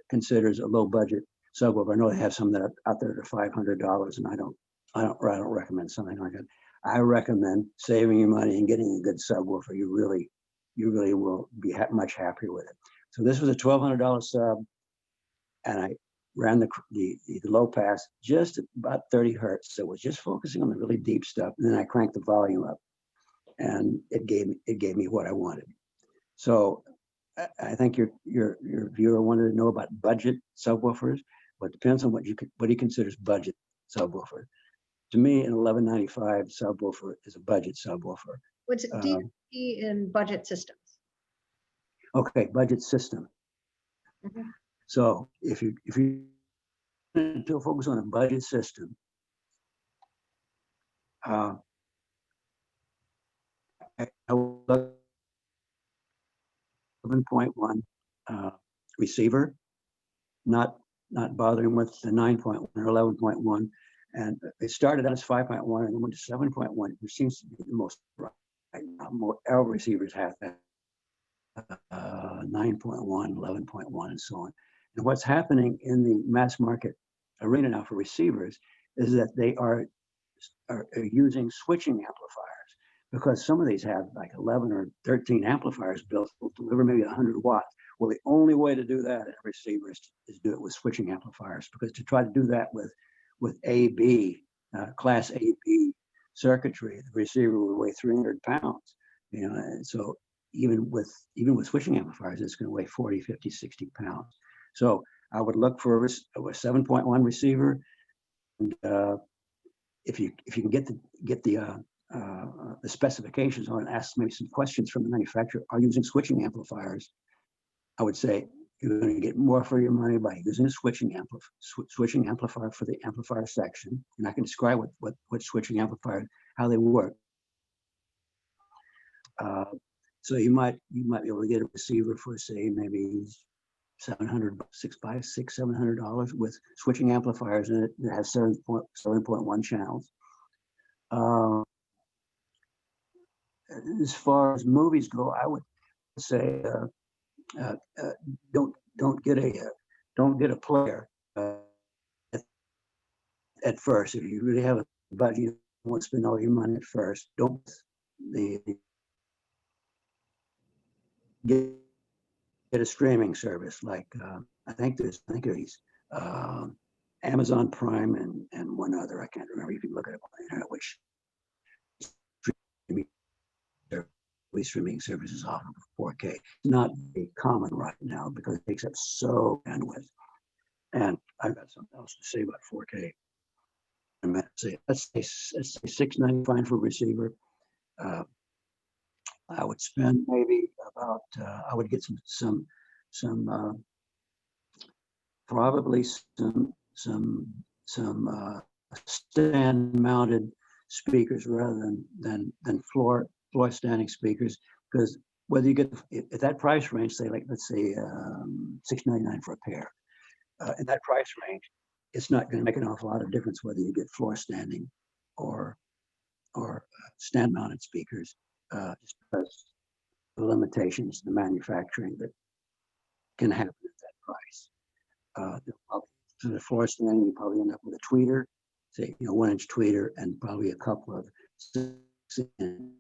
considers a low budget subwoofer. I know they have some that are out there that are $500, and I don't recommend something like that. I recommend saving your money and getting a good subwoofer. You you really will be much happier with it. So this was a $1,200 sub, and I ran the low pass just about 30 hertz. So it was just focusing on the really deep stuff, and then I cranked the volume up, and it gave me what I wanted. So I think your viewer wanted to know about budget subwoofers. Well, it depends on what he considers budget subwoofer. To me, an $11.95 subwoofer is a budget subwoofer. What's DSP in budget systems? Okay, budget system. Mhm. So if you to focus on a budget system, 11.1 receiver, not bothering with the 9.1 or 11.1, and it started out as 5.1 and then went to 7.1, which seems to be the most right now. More L receivers have that 9.1, 11.1, and so on. And what's happening in the mass market arena now for receivers is that they are using switching amplifiers, because some of these have like 11 or 13 amplifiers built will deliver maybe 100 watts. Well, the only way to do that in a receiver is do it with switching amplifiers, because to try to do that with AB, class AB circuitry, the receiver would weigh 300 pounds. You know, and so even with switching amplifiers, it's going to weigh 40, 50, 60 pounds. So I would look for a 7.1 receiver, and if you can get the specifications on, and ask maybe some questions from the manufacturer, are using switching amplifiers, I would say you're going to get more for your money by using a switching amplifier for the amplifier section. And I can describe what switching amplifiers, how they work. So you might be able to get a receiver for, say, maybe $700 with switching amplifiers in it that has 7.1 channels. As far as movies go, I would say don't get a player at first. If you really have a budget, you want to spend all your money at first. Don't get a streaming service like I think there's Amazon Prime and one other, I can't remember. You can look it up on the internet, which streaming services offer 4K. It's not very common right now because it takes up so bandwidth. And I've got something else to say about 4K. Let's say $6.95 for a receiver. I would spend maybe about I would get some probably some stand mounted speakers rather than floor standing speakers, because whether you get at that price range, say like let's say $6.99 for a pair, in that price range, it's not going to make an awful lot of difference whether you get floor standing or stand mounted speakers, just because the limitations to the manufacturing that can happen at that price. For the floor standing, you probably end up with a tweeter, say 1-inch tweeter, and probably a couple of 6-inch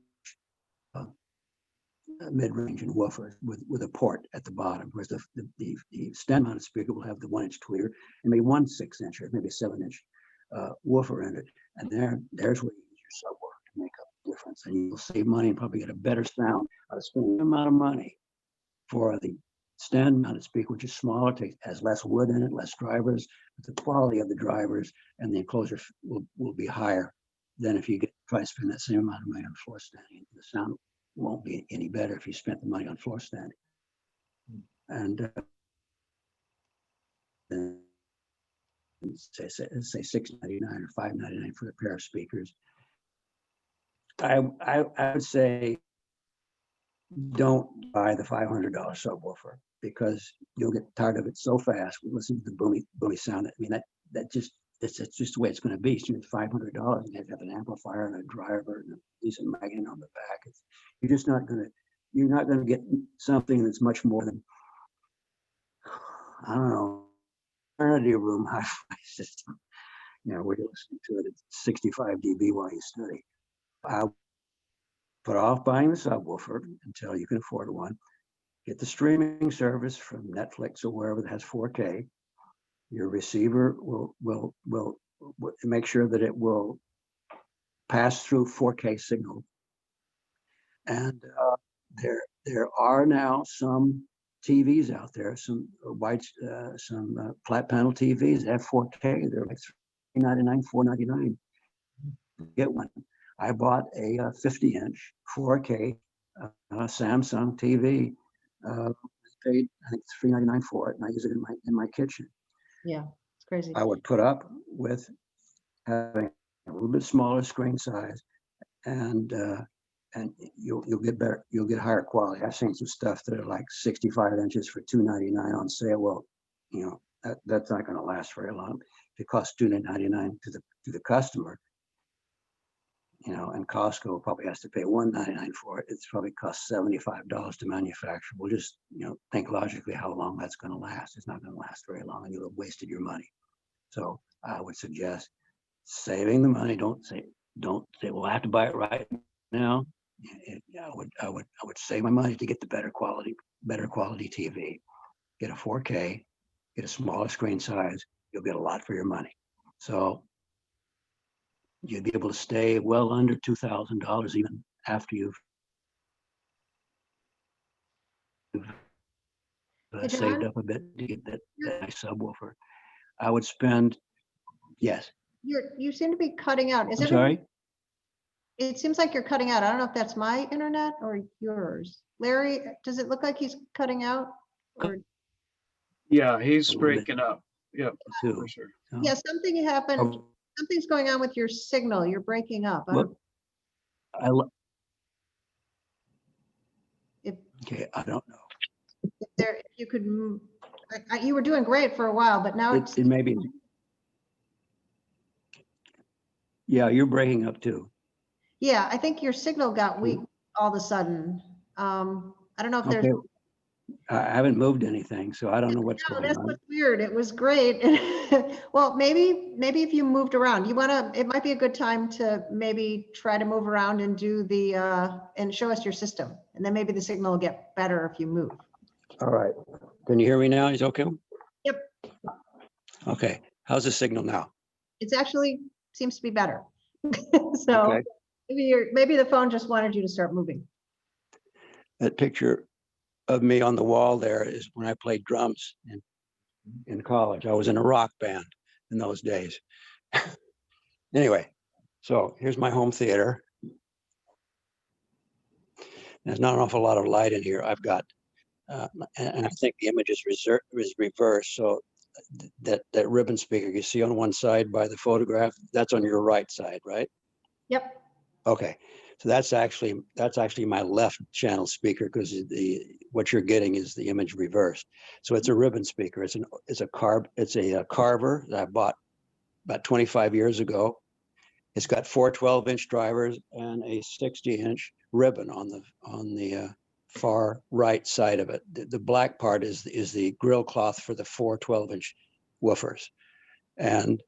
mid-range and woofers with a port at the bottom, whereas the stand-mounted speaker will have the 1-inch tweeter and maybe 1 6-inch or maybe a 7-inch woofer in it, and there's where you use your subwoofer to make up the difference, and you'll save money and probably get a better sound out of spending the amount of money for the stand-mounted speaker, which is smaller, has less wood in it, less drivers, but the quality of the drivers and the enclosure will be higher than if you try to spend that same amount of money on floor standing. The sound won't be any better if you spent the money on floor standing. And say $6.99 or $5.99 for a pair of speakers. I would say don't buy the $500 subwoofer, because you'll get tired of it so fast. We listen to the boomy sound. I mean, that's just the way it's going to be. So it's $500 and you have to have an amplifier and a driver and a decent magnet on the back. You're not going to get something that's much more than, I don't know, eternity room hi-fi system. We're listening to it at 65 dB while you study. put off buying the subwoofer until you can afford one. Get the streaming service from Netflix or wherever that has 4K. Your receiver will make sure that it will pass through 4K signal. And there are now some TVs out there, some flat panel TVs that have 4K. They're like $399, $499. Get one. I bought a 50-inch 4K Samsung TV. Paid I think $399 for it, and I use it in my kitchen. Yeah, it's crazy. I would put up with having a little bit smaller screen size, and you'll get better. You'll get higher quality. I've seen some stuff that are like 65 inches for $299 on sale. Well, you know that's not going to last very long. If it costs $299 to the customer, you know, and Costco probably has to pay $199 for it. It's probably cost $75 to manufacture. We'll just, you know, think logically how long that's going to last. It's not going to last very long, and you'll have wasted your money. So I would suggest saving the money. Don't say, well, I have to buy it right now. I would save my money to get the better quality TV. Get a 4K, get a smaller screen size. You'll get a lot for your money. So you'd be able to stay well under $2,000 even after you've saved up a bit to get that nice subwoofer. I would spend, yes. You seem to be cutting out. I'm sorry? It seems like you're cutting out. I don't know if that's my internet or yours. Larry, does it look like he's cutting out? Or... Yeah, he's breaking up. Yep, for sure. Yeah, something happened. Something's going on with your signal. You're breaking up. I don't know. If you could, you were doing great for a while, but now it may be. Yeah, you're breaking up too. Yeah, I think your signal got weak all of a sudden. I don't know if there's. I haven't moved anything, so I don't know what's going on. That's what's weird. It was great. Well, maybe if you moved around, it might be a good time to maybe try to move around and do and show us your system. And then maybe the signal will get better if you move. All right. Can you hear me now? Is it okay? Yep. Okay. How's the signal now? It's actually seems to be better. So okay. Maybe the phone just wanted you to start moving. That picture of me on the wall there is when I played drums in college. I was in a rock band in those days. Anyway, so here's my home theater. There's not an awful lot of light in here. I've got, and I think the image is reversed. So that ribbon speaker you see on one side by the photograph, that's on your right side, right? Yep. Okay. So that's actually my left channel speaker, because what you're getting is the image reversed. So it's a ribbon speaker. It's a Carver that I bought about 25 years ago. It's got 4 12-inch drivers and a 60-inch ribbon on the far right side of it. The black part is the grill cloth for the 4 12-inch woofers. And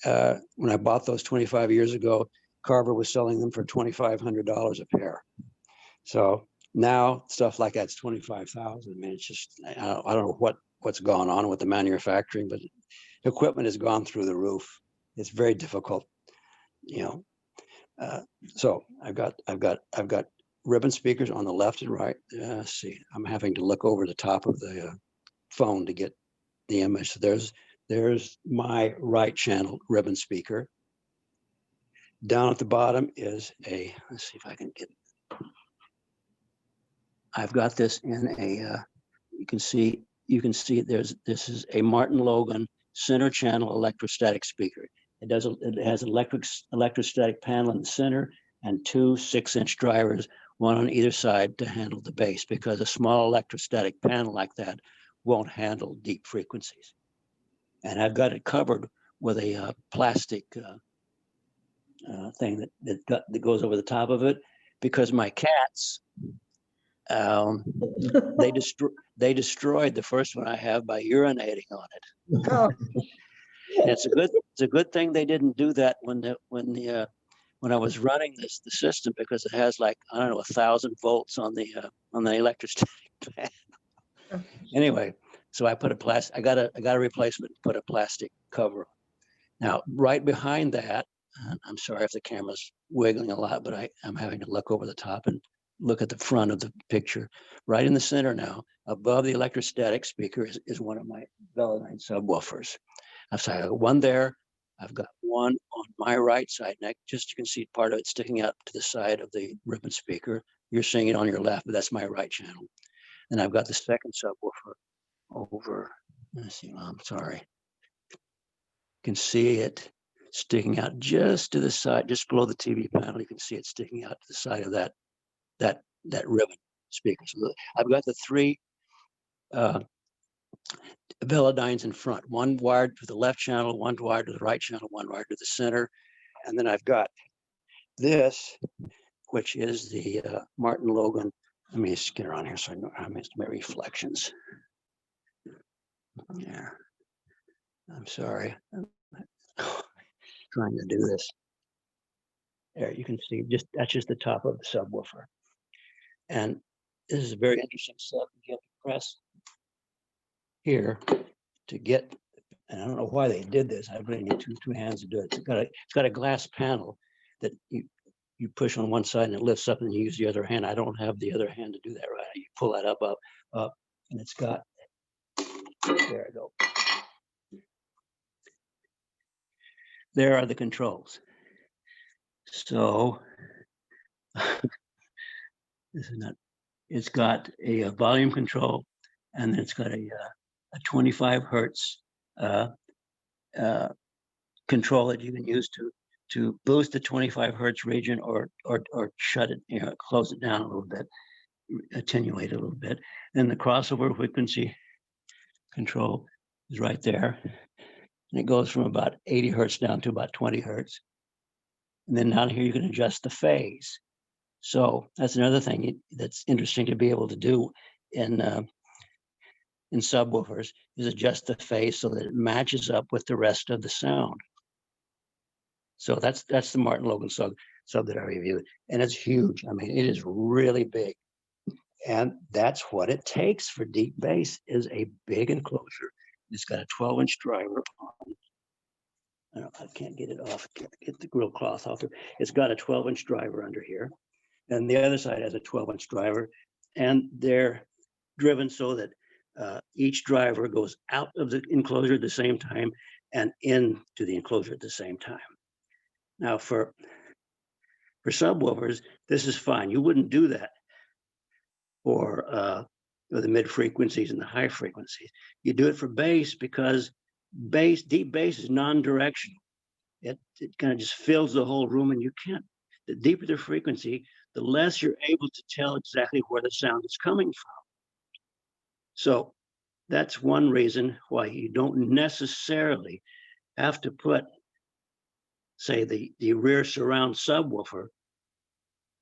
when I bought those 25 years ago, Carver was selling them for $2,500 a pair. So now stuff like that's $25,000. I mean, it's just, I don't know what's gone on with the manufacturing, but equipment has gone through the roof. It's very difficult, you know. So I've got ribbon speakers on the left and right. Let's see, I'm having to look over the top of the phone to get the image. So there's my right channel ribbon speaker. Down at the bottom is let's see if I can get, I've got this in you can see this is a Martin Logan center channel electrostatic speaker. It has electrostatic panel in the center and 2 6-inch drivers, one on either side to handle the bass, because a small electrostatic panel like that won't handle deep frequencies. And I've got it covered with a plastic thing that goes over the top of it, because my cats, they destroyed the first one I have by urinating on it. Oh. And it's a good thing they didn't do that when when I was running the system, because it has like, I don't know, 1,000 volts on the electrostatic pad. Anyway, so I put I got a replacement, put a plastic cover. Now, right behind that, I'm sorry if the camera's wiggling a lot, but I'm having to look over the top and look at the front of the picture. Right in the center now, above the electrostatic speaker is one of my Velodyne subwoofers. I've got one there. I've got one on my right side. And you can see part of it sticking out to the side of the ribbon speaker. You're seeing it on your left, but that's my right channel. And I've got the second subwoofer over. Let's see, I'm sorry. You can see it sticking out just to the side, just below the TV panel. You can see it sticking out to the side of that ribbon speaker. So I've got the three Velodynes in front, one wired to the left channel, one wired to the right channel, one wired to the center. And then I've got this, which is the Martin Logan. Let me just get around here so I know I missed my reflections. Yeah, I'm sorry. I'm trying to do this. There, you can see that's just the top of the subwoofer. And this is a very interesting stuff. You have to press here to get, and I don't know why they did this. I really need two hands to do it. It's got a glass panel that you push on one side and it lifts up, and you use the other hand. I don't have the other hand to do that right. You pull that up, and it's got, there I go. There are the controls. So this is not, it's got a volume control, and then it's got a 25 hertz control that you can use to boost the 25 hertz region or shut it, close it down a little bit, attenuate it a little bit. And the crossover frequency control is right there. And it goes from about 80 hertz down to about 20 hertz. And then down here, you can adjust the phase. So that's another thing that's interesting to be able to do in subwoofers, is adjust the phase so that it matches up with the rest of the sound. So that's the Martin Logan sub that I reviewed, and it's huge. I mean, it is really big, and that's what it takes for deep bass, is a big enclosure. It's got a 12-inch driver on. I can't get it off. I can't get the grill cloth off. It's got a 12-inch driver under here, and the other side has a 12-inch driver, and they're driven so that each driver goes out of the enclosure at the same time and into the enclosure at the same time. Now, for subwoofers, this is fine. You wouldn't do that for the mid frequencies and the high frequencies. You do it for bass, because deep bass is non-directional. It kind of just fills the whole room, and you can't. The deeper the frequency, the less you're able to tell exactly where the sound is coming from. So that's one reason why you don't necessarily have to put, say, the rear surround subwoofer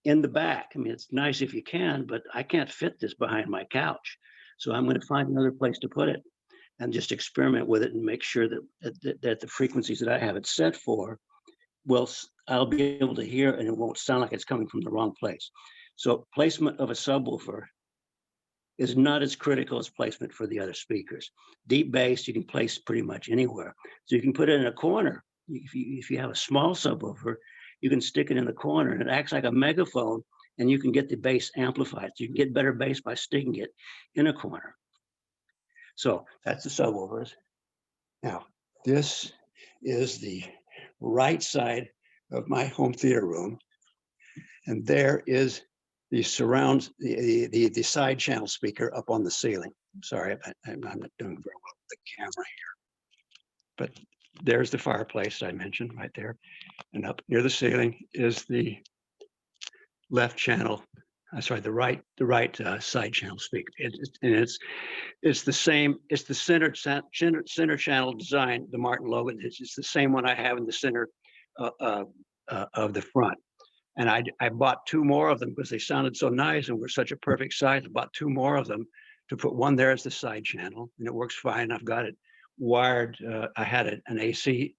in the back. I mean, it's nice if you can, but I can't fit this behind my couch. So I'm going to find another place to put it and just experiment with it and make sure that the frequencies that I have it set for, I'll be able to hear, and it won't sound like it's coming from the wrong place. So placement of a subwoofer is not as critical as placement for the other speakers. Deep bass, you can place pretty much anywhere. So you can put it in a corner. If you have a small subwoofer, you can stick it in the corner, and it acts like a megaphone, and you can get the bass amplified. So you can get better bass by sticking it in a corner. So that's the subwoofers. Now, this is the right side of my home theater room, and there is the surround, the side channel speaker up on the ceiling. Sorry, I'm not doing very well with the camera here, but there's the fireplace I mentioned right there, and up near the ceiling is the left channel. Sorry, the right side channel speaker. It's the same. It's the center channel design. The Martin Logan. It's the same one I have in the center of the front. And I bought two more of them because they sounded so nice and were such a perfect size. I bought two more of them to put one there as the side channel, and it works fine. I've got it wired. I had an AC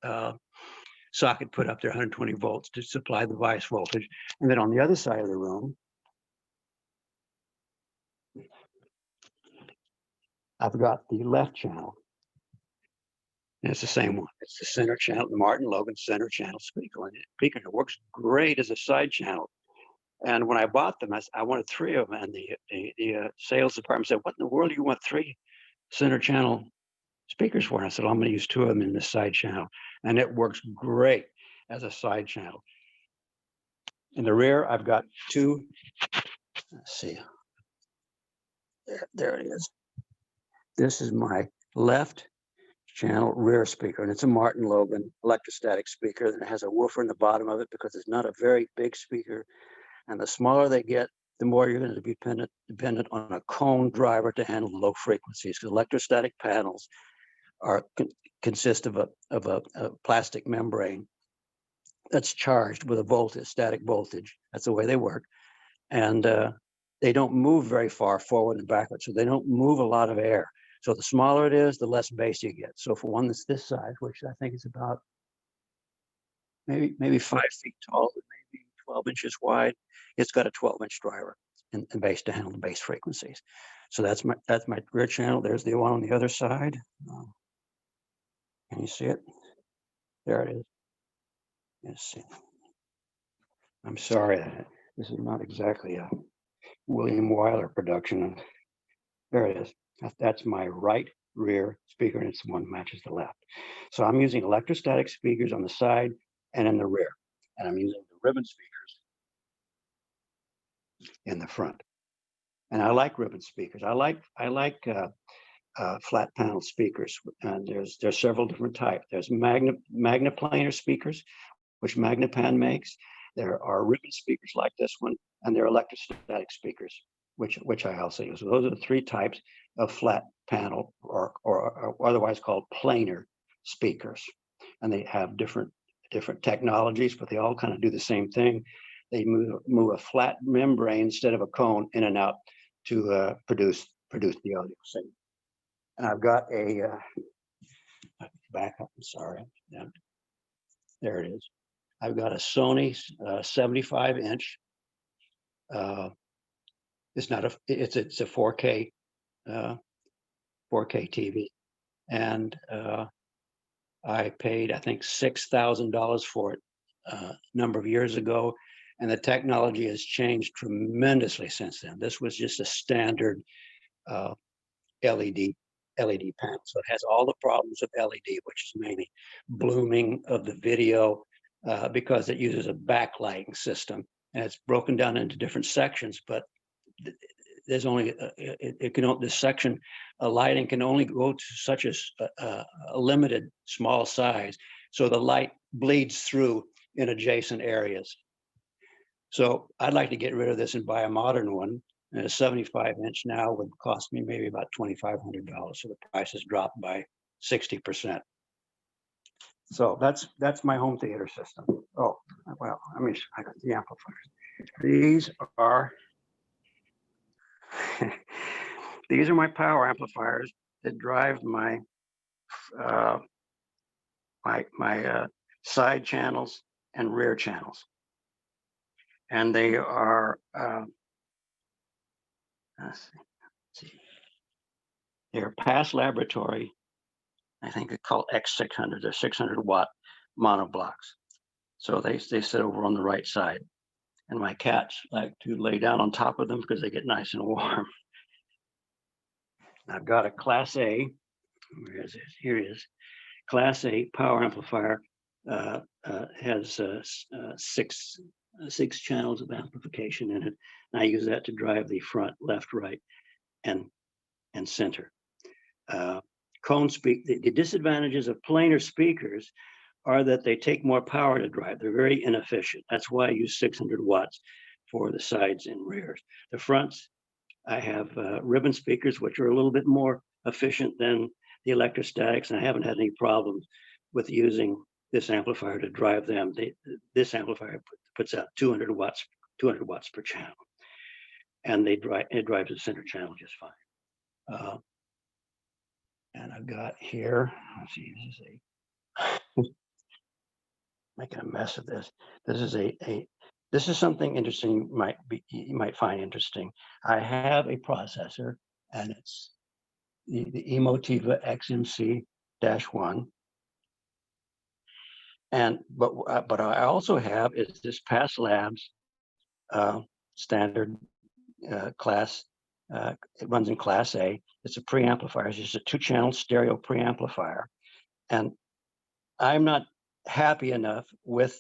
socket put up there 120 volts to supply the bias voltage. And then on the other side of the room, I've got the left channel. And it's the same one. It's the center channel, the Martin Logan center channel speaker. And it works great as a side channel. And when I bought them, I wanted 3 of them. And the sales department said, "What in the world do you want 3 center channel speakers for?" And I said, "I'm going to use 2 of them in the side channel." And it works great as a side channel. In the rear, I've got 2. Let's see. There it is. This is my left channel rear speaker, and it's a Martin Logan electrostatic speaker that has a woofer in the bottom of it because it's not a very big speaker. And the smaller they get, the more you're going to be dependent on a cone driver to handle low frequencies. Because electrostatic panels consist of a plastic membrane that's charged with a voltage, static voltage. That's the way they work. And they don't move very far forward and backward, so they don't move a lot of air. So the smaller it is, the less bass you get. So for one that's this size, which I think is about maybe 5 feet tall, maybe 12 inches wide, it's got a 12-inch driver and bass to handle the bass frequencies. So that's my rear channel. There's the one on the other side. Can you see it? There it is. Let's see. I'm sorry, this is not exactly a William Wyler production. There it is. That's my right rear speaker, and it's the one that matches the left. So I'm using electrostatic speakers on the side and in the rear, and I'm using the ribbon speakers in the front. And I like ribbon speakers. I like flat panel speakers, and there's several different types. There's magnaplanar speakers, which Magnapan makes. There are ribbon speakers like this one, and there are electrostatic speakers, which I also use. So those are the 3 types of flat panel or otherwise called planar speakers. And they have different technologies, but they all kind of do the same thing. They move a flat membrane instead of a cone in and out to produce the audio signal. And I've got a back up. I'm sorry. Yeah, there it is. I've got a Sony 75-inch. It's not it's a 4K 4K TV, and I paid, I think, $6,000 for it a number of years ago, and the technology has changed tremendously since then. This was just a standard LED panel, so it has all the problems of LED, which is mainly blooming of the video because it uses a backlighting system, and it's broken down into different sections, but there's only this section lighting can only go to such a limited small size, so the light bleeds through in adjacent areas. So I'd like to get rid of this and buy a modern one. And a 75-inch now would cost me maybe about $2,500. So the price has dropped by 60%. So that's my home theater system. Oh, well, I got the amplifiers. These are these are my power amplifiers that drive my side channels and rear channels, and they are let's see, they're past laboratory. I think they're called X600. They're 600-watt monoblocks. So they sit over on the right side, and my cats like to lay down on top of them because they get nice and warm. I've got a Class A. Where is it? Here it is. Class A power amplifier has 6 channels of amplification in it. And I use that to drive the front, left, right, and center. Cone speak. The disadvantages of planar speakers are that they take more power to drive. They're very inefficient. That's why I use 600 watts for the sides and rears. The fronts, I have ribbon speakers, which are a little bit more efficient than the electrostatics, and I haven't had any problems with using this amplifier to drive them. This amplifier puts out 200 watts per channel, and it drives the center channel just fine. And I've got here, let's see, this is making a mess of this. This is this is something interesting you might find interesting. I have a processor, and it's the Emotiva XMC-1. And but I also have is this Past Labs standard class. It runs in Class A. It's a preamplifier. It's just a 2-channel stereo preamplifier, and I'm not happy enough with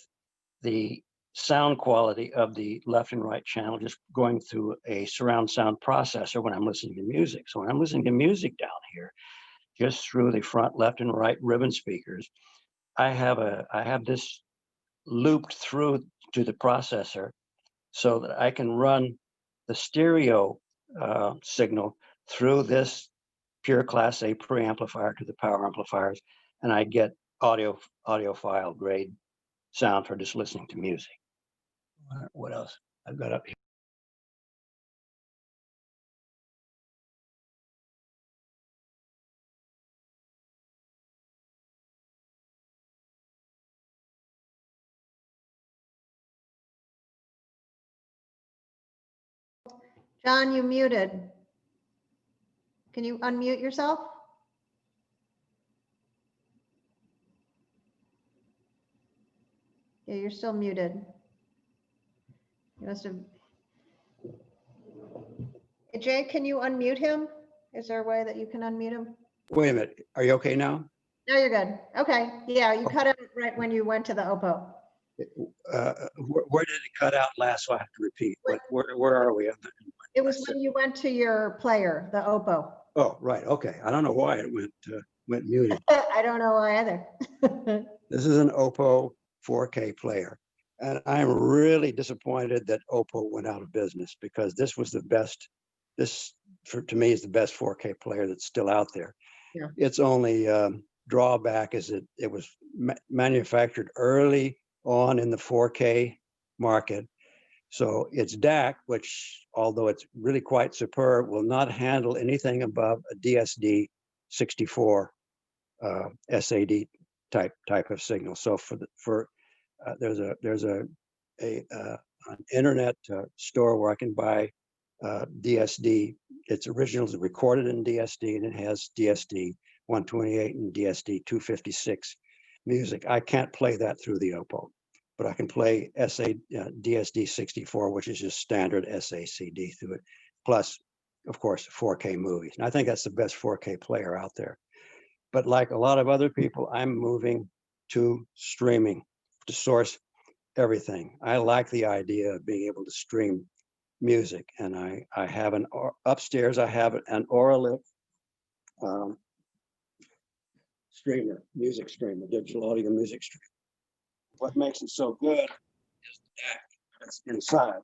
the sound quality of the left and right channel just going through a surround sound processor when I'm listening to music. So when I'm listening to music down here, just through the front left and right ribbon speakers, I have this looped through to the processor so that I can run the stereo signal through this pure Class A preamplifier to the power amplifiers, and I get audiophile grade sound for just listening to music. What else I've got up here? John, you muted. Can you unmute yourself? Yeah, you're still muted. You must have. Hey, Jay, can you unmute him? Is there a way that you can unmute him? Wait a minute. Are you okay now? No, you're good. Okay. Yeah, you cut it right when you went to the Oppo. Where did it cut out last? So I have to repeat. Where are we? It was when you went to your player, the Oppo. Oh, right. Okay. I don't know why it went muted. I don't know why either. This is an Oppo 4K player, and I'm really disappointed that Oppo went out of business, because this was the best. This, to me, is the best 4K player that's still out there. Yeah. Its only drawback is that it was manufactured early on in the 4K market. So its DAC, which, although it's really quite superb, will not handle anything above a DSD 64 SAD type of signal. So there's an internet store where I can buy DSD. Its originals are recorded in DSD, and it has DSD 128 and DSD 256 music. I can't play that through the Oppo, but I can play DSD 64, which is just standard SACD through it, plus, of course, 4K movies. And I think that's the best 4K player out there. But like a lot of other people, I'm moving to streaming to source everything. I like the idea of being able to stream music, and I have upstairs. I have an Auralic streamer, music streamer, digital audio music streamer. What makes it so good is the DAC that's inside.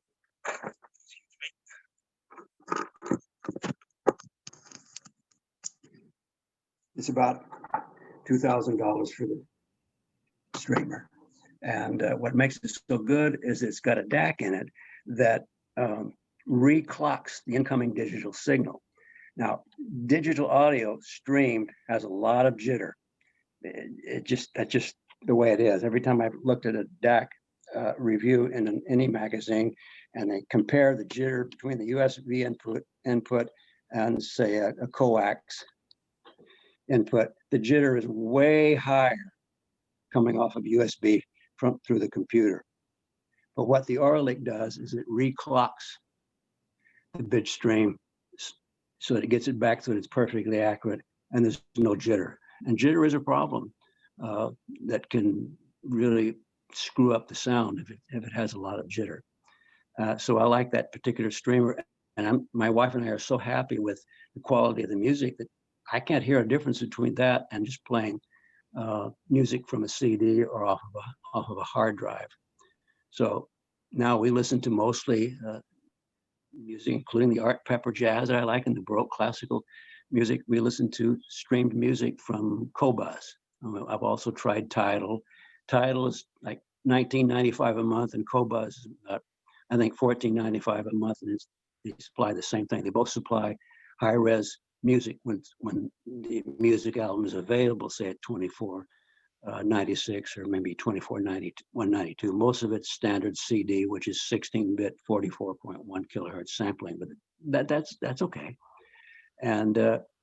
It's about $2,000 for the streamer. And what makes it so good is it's got a DAC in it that reclocks the incoming digital signal. Now, digital audio streamed has a lot of jitter. That's just the way it is. Every time I've looked at a DAC review in any magazine, and they compare the jitter between the USB input and, say, a coax input, the jitter is way higher coming off of USB through the computer. But what the Auralic does is it reclocks the bit stream so that it gets it back so that it's perfectly accurate and there's no jitter. And jitter is a problem that can really screw up the sound if it has a lot of jitter. So I like that particular streamer, and my wife and I are so happy with the quality of the music that I can't hear a difference between that and just playing music from a CD or off of a hard drive. So now we listen to mostly music, including the Art Pepper jazz that I like, and the Baroque classical music. We listen to streamed music from Qobuz. I've also tried Tidal. Tidal is like $19.95 a month, and Qobuz is about, I think, $14.95 a month, and they supply the same thing. They both supply high-res music when the music album is available, say at 24 96 or maybe 2490, 192. Most of it's standard CD, which is 16-bit, 44.1 kilohertz sampling, but that's okay. And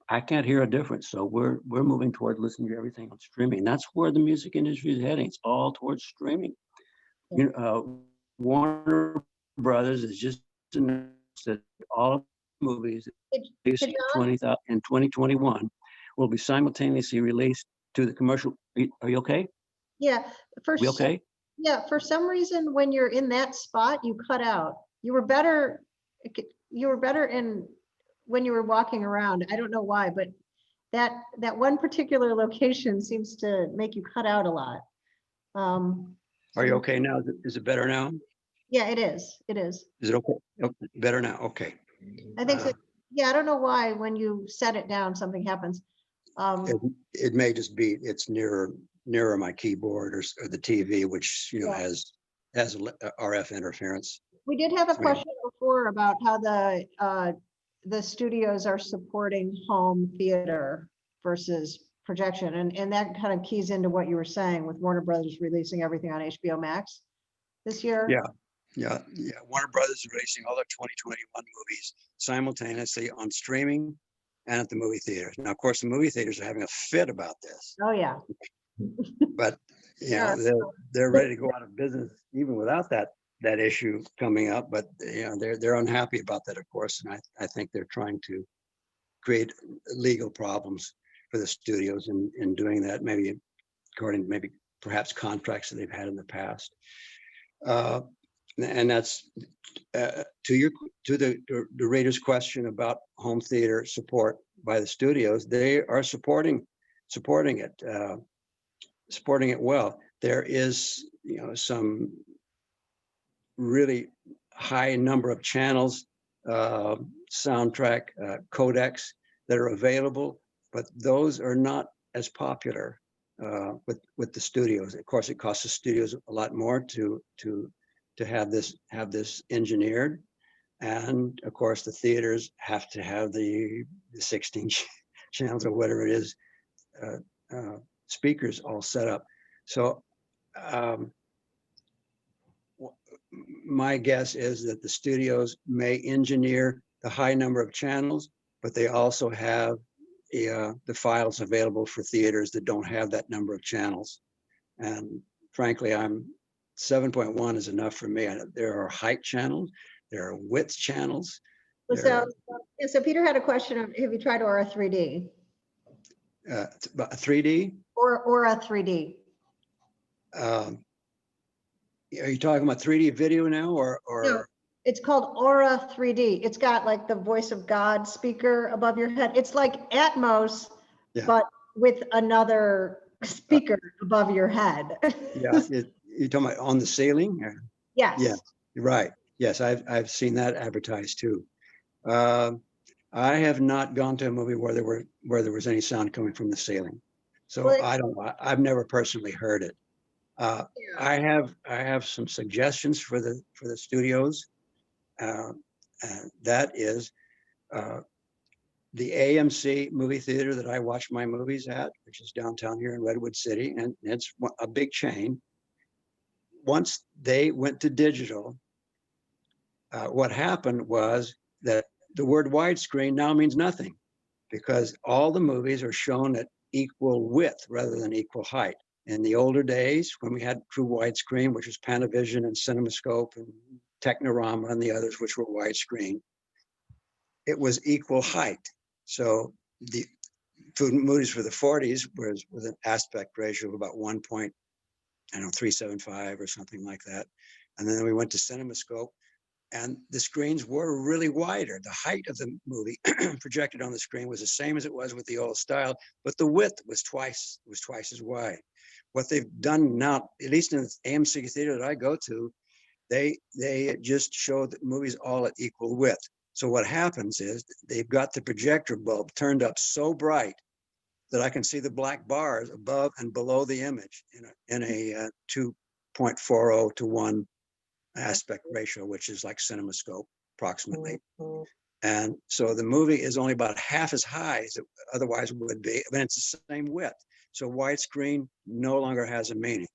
I can't hear a difference. So we're moving toward listening to everything on streaming. That's where the music industry is heading. It's all towards streaming. You know, Warner Brothers is just announced that all of the movies released in 2021 will be simultaneously released to the commercial. Are you okay? Yeah, We okay? yeah, for some reason, when you're in that spot, you cut out. You were better in when you were walking around. I don't know why, but that one particular location seems to make you cut out a lot. Are you okay now? Is it better now? Yeah, it is. It is. Is it okay? Better now? Okay. I think so. Yeah, I don't know why when you set it down, something happens. It may just be it's nearer my keyboard or the TV, which has RF interference. We did have a question before about how the studios are supporting home theater versus projection, and that kind of keys into what you were saying with Warner Brothers releasing everything on HBO Max this year. Yeah. Warner Brothers is releasing all their 2021 movies simultaneously on streaming and at the movie theaters. Now, of course, the movie theaters are having a fit about this. Oh yeah. But they're ready to go out of business even without that issue coming up. But they're unhappy about that, of course, and I think they're trying to create legal problems for the studios in doing that. Maybe according to perhaps contracts that they've had in the past. And that's to the reader's question about home theater support by the studios. They are supporting it well. There is some really high number of channels, soundtrack codecs that are available, but those are not as popular with the studios. Of course, it costs the studios a lot more to have this engineered, and of course the theaters have to have the 16 channels or whatever it is, speakers all set up. So my guess is that the studios may engineer the high number of channels, but they also have the files available for theaters that don't have that number of channels. And frankly, 7.1 is enough for me. There are height channels, there are width channels. So Peter had a question of, have you tried Aura 3D? 3D? Or Aura 3D. Are you talking about 3D video now, or? No, it's called Aura 3D. It's got like the voice of God speaker above your head. It's like Atmos, but with another speaker above your head. Yeah, you're talking about on the ceiling? Yes. Yeah, you're right. Yes, I've seen that advertised too. I have not gone to a movie where there was any sound coming from the ceiling, so I've never personally heard it. I have some suggestions for the studios. That is the AMC movie theater that I watch my movies at, which is downtown here in Redwood City, and it's a big chain. Once they went to digital, what happened was that the word widescreen now means nothing, because all the movies are shown at equal width rather than equal height. In the older days, when we had true widescreen, which was Panavision and CinemaScope and Technorama and the others, which were widescreen, it was equal height. So the movies for the 40s was an aspect ratio of about 1.375 or something like that. And then we went to CinemaScope, and the screens were really wider. The height of the movie projected on the screen was the same as it was with the old style, but the width was twice as wide. What they've done now, at least in the AMC theater that I go to, they just show the movies all at equal width. So what happens is they've got the projector bulb turned up so bright that I can see the black bars above and below the image in a 2.40 to 1 aspect ratio, which is like CinemaScope approximately. And so the movie is only about half as high as it otherwise would be, but it's the same width. So widescreen no longer has a meaning.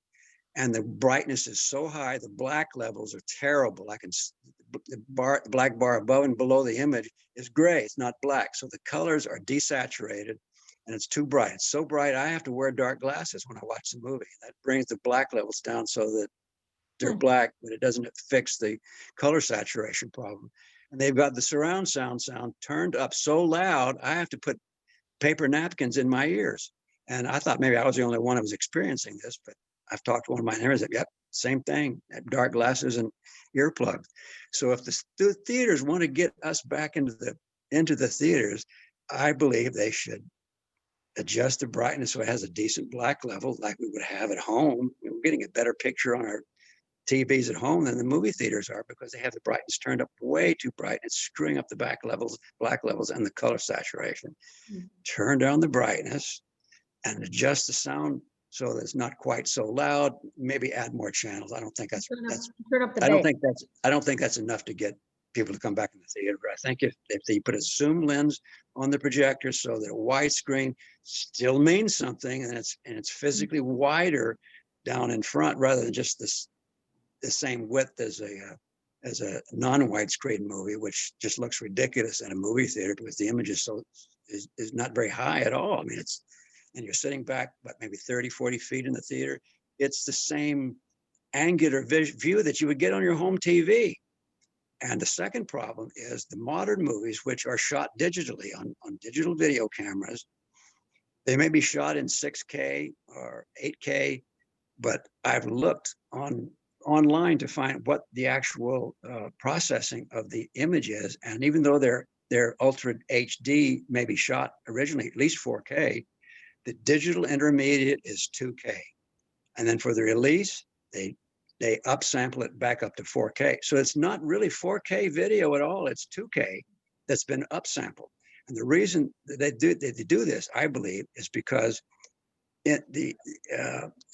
And the brightness is so high, the black levels are terrible. The black bar above and below the image is gray, it's not black. So the colors are desaturated and it's too bright. It's so bright, I have to wear dark glasses when I watch the movie. That brings the black levels down so that they're black, but it doesn't fix the color saturation problem. And they've got the surround sound turned up so loud, I have to put paper napkins in my ears. And I thought maybe I was the only one who was experiencing this, but I've talked to one of my neighbors that, yep, same thing, dark glasses and earplugs. So if the theaters want to get us back into the theaters, I believe they should adjust the brightness so it has a decent black level like we would have at home. We're getting a better picture on our TVs at home than the movie theaters are because they have the brightness turned up way too bright. It's screwing up the black levels and the color saturation. Turn down the brightness and adjust the sound so that it's not quite so loud. Maybe add more channels. I don't think that's turn up the I don't bass. think that's enough to get people to come back in the theater. I think if they put a zoom lens on the projector so that a widescreen still means something and it's physically wider down in front rather than just the same width as a non-widescreen movie, which just looks ridiculous in a movie theater because the image is is not very high at all. I mean, and you're sitting back, but maybe 30, 40 feet in the theater. It's the same angular view that you would get on your home TV. And the second problem is the modern movies, which are shot digitally on digital video cameras. They may be shot in 6K or 8K, but I've looked online to find what the actual processing of the image is. And even though they're Ultra HD, maybe shot originally at least 4K, the digital intermediate is 2K. And then for the release, they upsample it back up to 4K. So it's not really 4K video at all. It's 2K that's been upsampled. And the reason they do this, I believe, is because the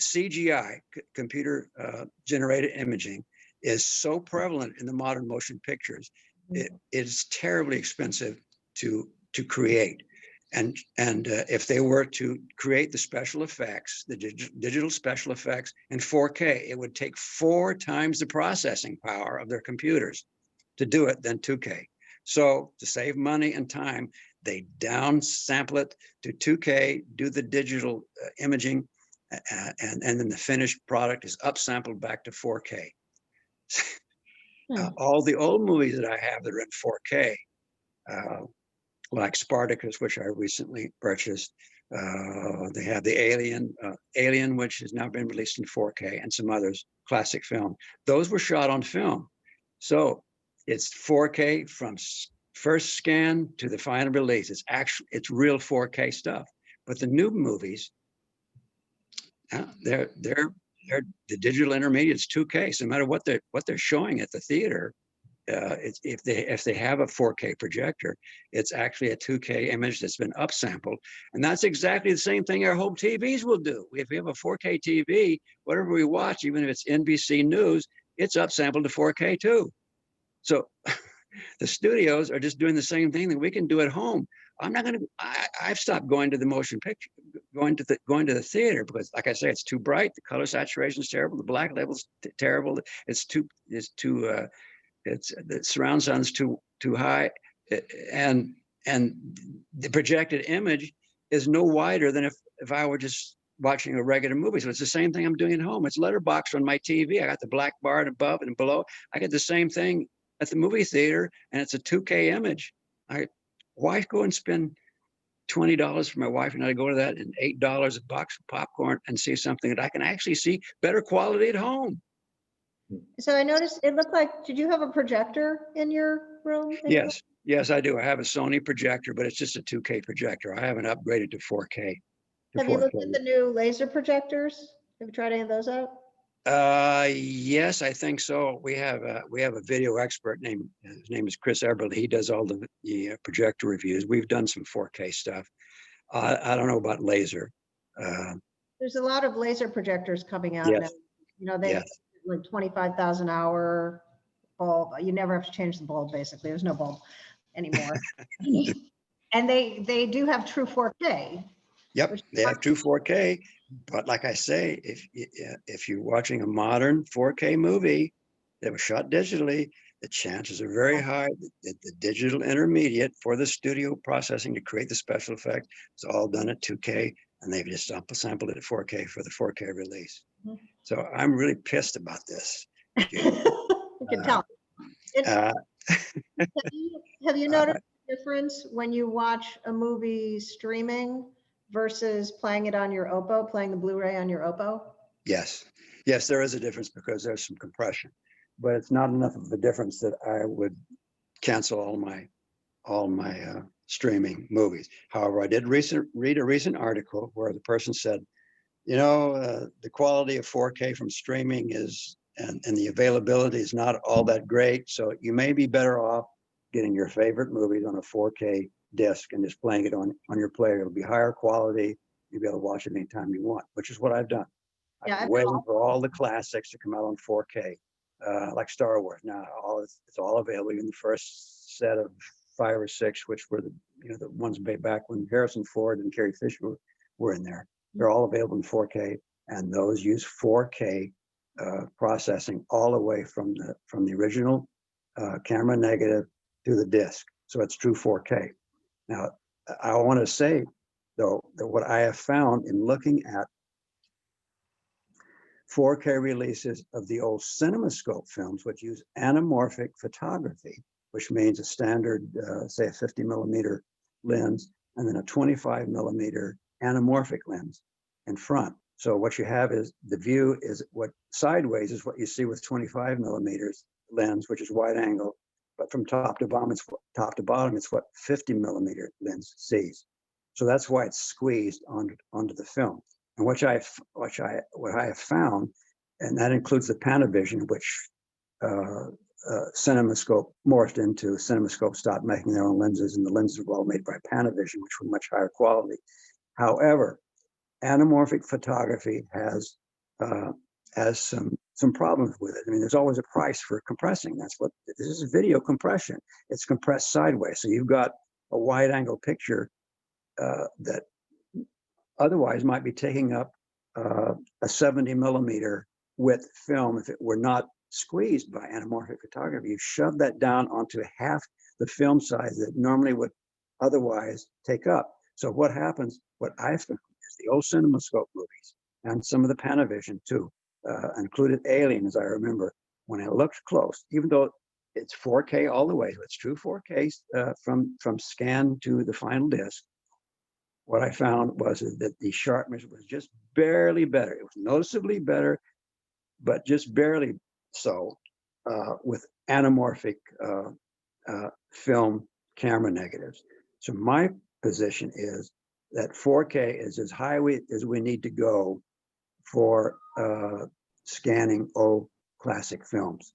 CGI, computer generated imaging, is so prevalent in the modern motion pictures. It is terribly expensive to create. And if they were to create the special effects, the digital special effects in 4K, it would take 4 times the processing power of their computers to do it than 2K. So to save money and time, they downsample it to 2K, do the digital imaging, and then the finished product is upsampled back to 4K. All the old movies that I have that are in 4K, like Spartacus, which I recently purchased. They have the Alien, which has now been released in 4K, and some others, classic film. Those were shot on film. So it's 4K from first scan to the final release. It's real 4K stuff. But the new movies, they're the digital intermediate's 2K. So no matter what they're showing at the theater, if they have a 4K projector, it's actually a 2K image that's been upsampled. And that's exactly the same thing our home TVs will do. If we have a 4K TV, whatever we watch, even if it's NBC News, it's upsampled to 4K too. So the studios are just doing the same thing that we can do at home. I've stopped going to the motion picture, going to the theater because, like I say, it's too bright. The color saturation is terrible. The black level's terrible. The surround sound's too high, and the projected image is no wider than if I were just watching a regular movie. So it's the same thing I'm doing at home. It's letterboxed on my TV. I got the black bar above and below. I get the same thing at the movie theater, and it's a 2K image. Why go and spend $20 for my wife and I go to that, and $8 a box of popcorn and see something that I can actually see better quality at home? So I noticed it looked like, did you have a projector in your room? Yes, I do. I have a Sony projector, but it's just a 2K projector. I haven't upgraded to 4K. Have you looked at the new laser projectors? Have you tried any of those out? Yes, I think so. We have a video expert his name is Chris Eberle. He does all the projector reviews. We've done some 4K stuff. I don't know about laser. There's a lot of laser projectors coming out now. You know, they like 25,000 hour bulb. You never have to change the bulb, basically. There's no bulb anymore. And they do have true 4K. Yep, they have true 4K, but like I say, if you're watching a modern 4K movie that was shot digitally, the chances are very high that the digital intermediate for the studio processing to create the special effect is all done at 2K, and they've just sampled it at 4K for the 4K release. Mhm. So I'm really pissed about this. You can tell. Uh, Have you noticed the difference when you watch a movie streaming versus playing it on your Oppo, playing the Blu-ray on your Oppo? Yes, yes, there is a difference because there's some compression, but it's not enough of a difference that I would cancel all my streaming movies. However, I did read a recent article where the person said, you know, the quality of 4K from streaming is and the availability is not all that great. So you may be better off getting your favorite movies on a 4K disc and just playing it on your player. It'll be higher quality. You'll be able to watch it anytime you want, which is what I've done. Yeah, I've been waiting for all the classics to come out on 4K, like Star Wars. Now it's all available. Even the first set of 5 or 6, which were the ones back when Harrison Ford and Carrie Fisher were in there. They're all available in 4K, and those use 4K processing all the way from the original camera negative to the disc. So it's true 4K. Now, I want to say though that what I have found in looking at 4K releases of the old CinemaScope films, which use anamorphic photography, which means a standard, say a 50 millimeter lens, and then a 25 millimeter anamorphic lens in front. So what you have is the view is what sideways is what you see with 25 millimeters lens, which is wide angle, but from top to bottom, it's what 50 millimeter lens sees. So that's why it's squeezed onto the film. And what I have found, and that includes the Panavision, which CinemaScope morphed into. CinemaScope stopped making their own lenses, and the lenses were all made by Panavision, which were much higher quality. However, anamorphic photography has some problems with it. I mean, there's always a price for compressing. This is video compression. It's compressed sideways, so you've got a wide-angle picture that otherwise might be taking up a 70 millimeter width film if it were not squeezed by anamorphic photography. You shove that down onto half the film size that normally would otherwise take up. So what happens, what I found is the old CinemaScope movies and some of the Panavision too, included Alien, as I remember, when I looked close, even though it's 4K all the way, so it's true 4K from scan to the final disc. What I found was that the sharpness was just barely better. It was noticeably better, but just barely so with anamorphic film camera negatives. So my position is that 4K is as high as we need to go for scanning old classic films.